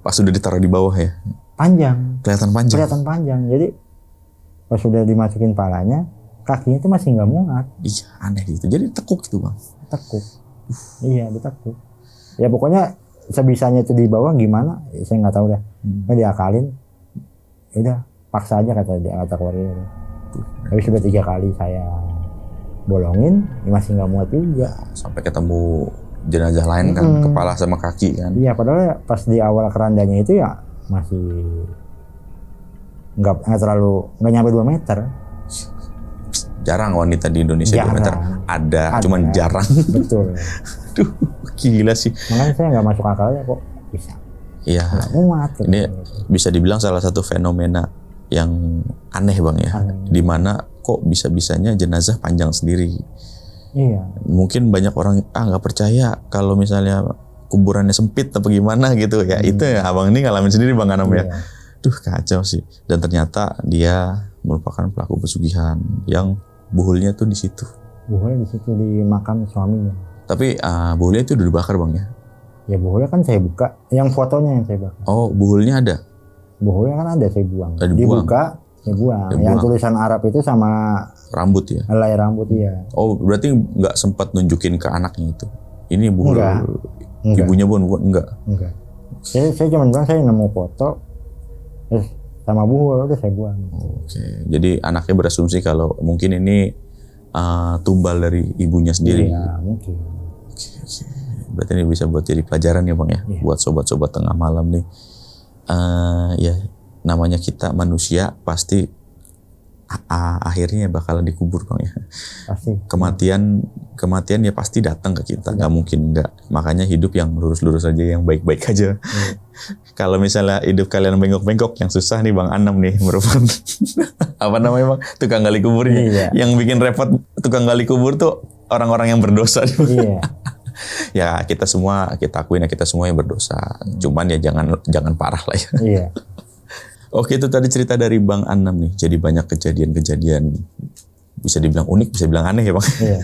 pas sudah ditaruh di bawah ya? Panjang. Kelihatan panjang. Jadi pas sudah dimasukin palanya, kakinya itu masih nggak muat. Iya, aneh gitu. Jadi tekuk gitu bang. Tekuk. Iya, ditekuk. Ya pokoknya sebisanya itu di bawah gimana? Saya nggak tahu dah. Diakalin. Ya udah, paksa aja kata keluarga. Tapi sudah 3 kali saya bolongin, ya masih nggak muat juga. Sampai ketemu jenazah lain kan, kepala sama kaki kan. Iya, padahal pas di awal kerandanya itu ya masih nggak nyampe 2 meter. Jarang wanita di Indonesia 2 meter. Ada, cuman jarang. Betul. Duh, gila sih. Makanya saya nggak masuk akalnya kok bisa. Iya. Muat. Ini bisa dibilang salah satu fenomena yang aneh bang ya. Dimana kok bisa-bisanya jenazah panjang sendiri. Iya. Mungkin banyak orang nggak percaya kalau misalnya kuburannya sempit atau gimana gitu ya. Itu ya abang ini ngalamin sendiri bang Anam ya. Duh kacau sih. Dan ternyata dia merupakan pelaku pesugihan yang buhulnya tuh di situ. Buhulnya di situ di makam suaminya. Tapi buhulnya itu udah dibakar bang ya? Ya buhulnya kan saya buka. Yang fotonya yang saya bakar. Oh buhulnya ada? Buhulnya kan ada, saya buang. Dibuka, saya buang. Yang tulisan Arab itu sama rambut ya? Helai rambut iya. Oh berarti nggak sempat nunjukin ke anaknya itu? Ini buhul ibunya pun enggak? Enggak. Saya cuma bilang saya nemu foto sama buhul, udah saya buang. Oke, jadi anaknya berasumsi kalau mungkin ini tumbal dari ibunya sendiri. Iya, mungkin. Oke. Berarti ini bisa buat jadi pelajaran ya bang ya, buat sobat-sobat tengah malam nih. Ya namanya kita manusia pasti akhirnya bakalan dikubur bang ya. Pasti. Kematian ya pasti datang ke kita, nggak mungkin enggak. Makanya hidup yang lurus-lurus aja, yang baik-baik aja. Kalau misalnya hidup kalian bengkok-bengkok, yang susah nih bang Anam nih merupakan apa namanya bang, tukang gali kuburnya. Iya. Yang bikin repot tukang gali kubur tuh orang-orang yang berdosa. Iya. Ya kita akuin ya kita semua yang berdosa. Cuman ya jangan parah lah ya. Iya. Oke, itu tadi cerita dari Bang Anam nih. Jadi banyak kejadian-kejadian bisa dibilang unik, bisa dibilang aneh ya bang. Iya.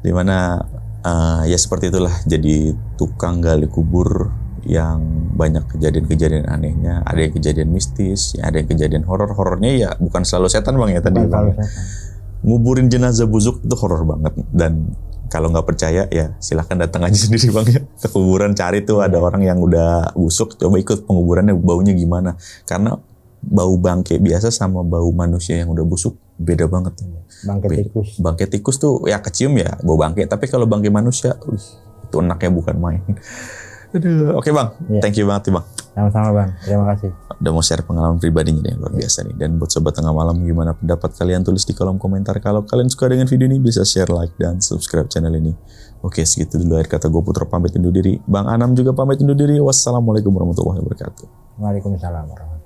Dimana ya seperti itulah, jadi tukang gali kubur yang banyak kejadian-kejadian anehnya. Ada yang kejadian mistis, ya ada yang kejadian horor. Horornya ya bukan selalu setan bang ya tadi bang. Nguburin jenazah busuk itu horor banget. Dan kalau nggak percaya ya silahkan datang aja sendiri bang ya ke kuburan, cari tuh ada orang yang udah busuk, coba ikut penguburannya baunya gimana. Karena bau bangke biasa sama bau manusia yang udah busuk beda banget. Bangke tikus tuh ya kecium ya bau bangke, tapi kalau bangke manusia itu enaknya bukan main. Aduh, oke bang, thank you banget bang. Sama-sama bang, terima kasih. Udah mau share pengalaman pribadinya yang luar biasa nih. Dan buat sobat tengah malam, gimana pendapat kalian, tulis di kolom komentar. Kalau kalian suka dengan video ini, bisa share, like, dan subscribe channel ini. Oke, segitu dulu akhir kata gue Putra pamit undur diri. Bang Anam juga pamit undur diri. Wassalamualaikum warahmatullahi wabarakatuh. Waalaikumsalam warahmatullahi wabarakatuh.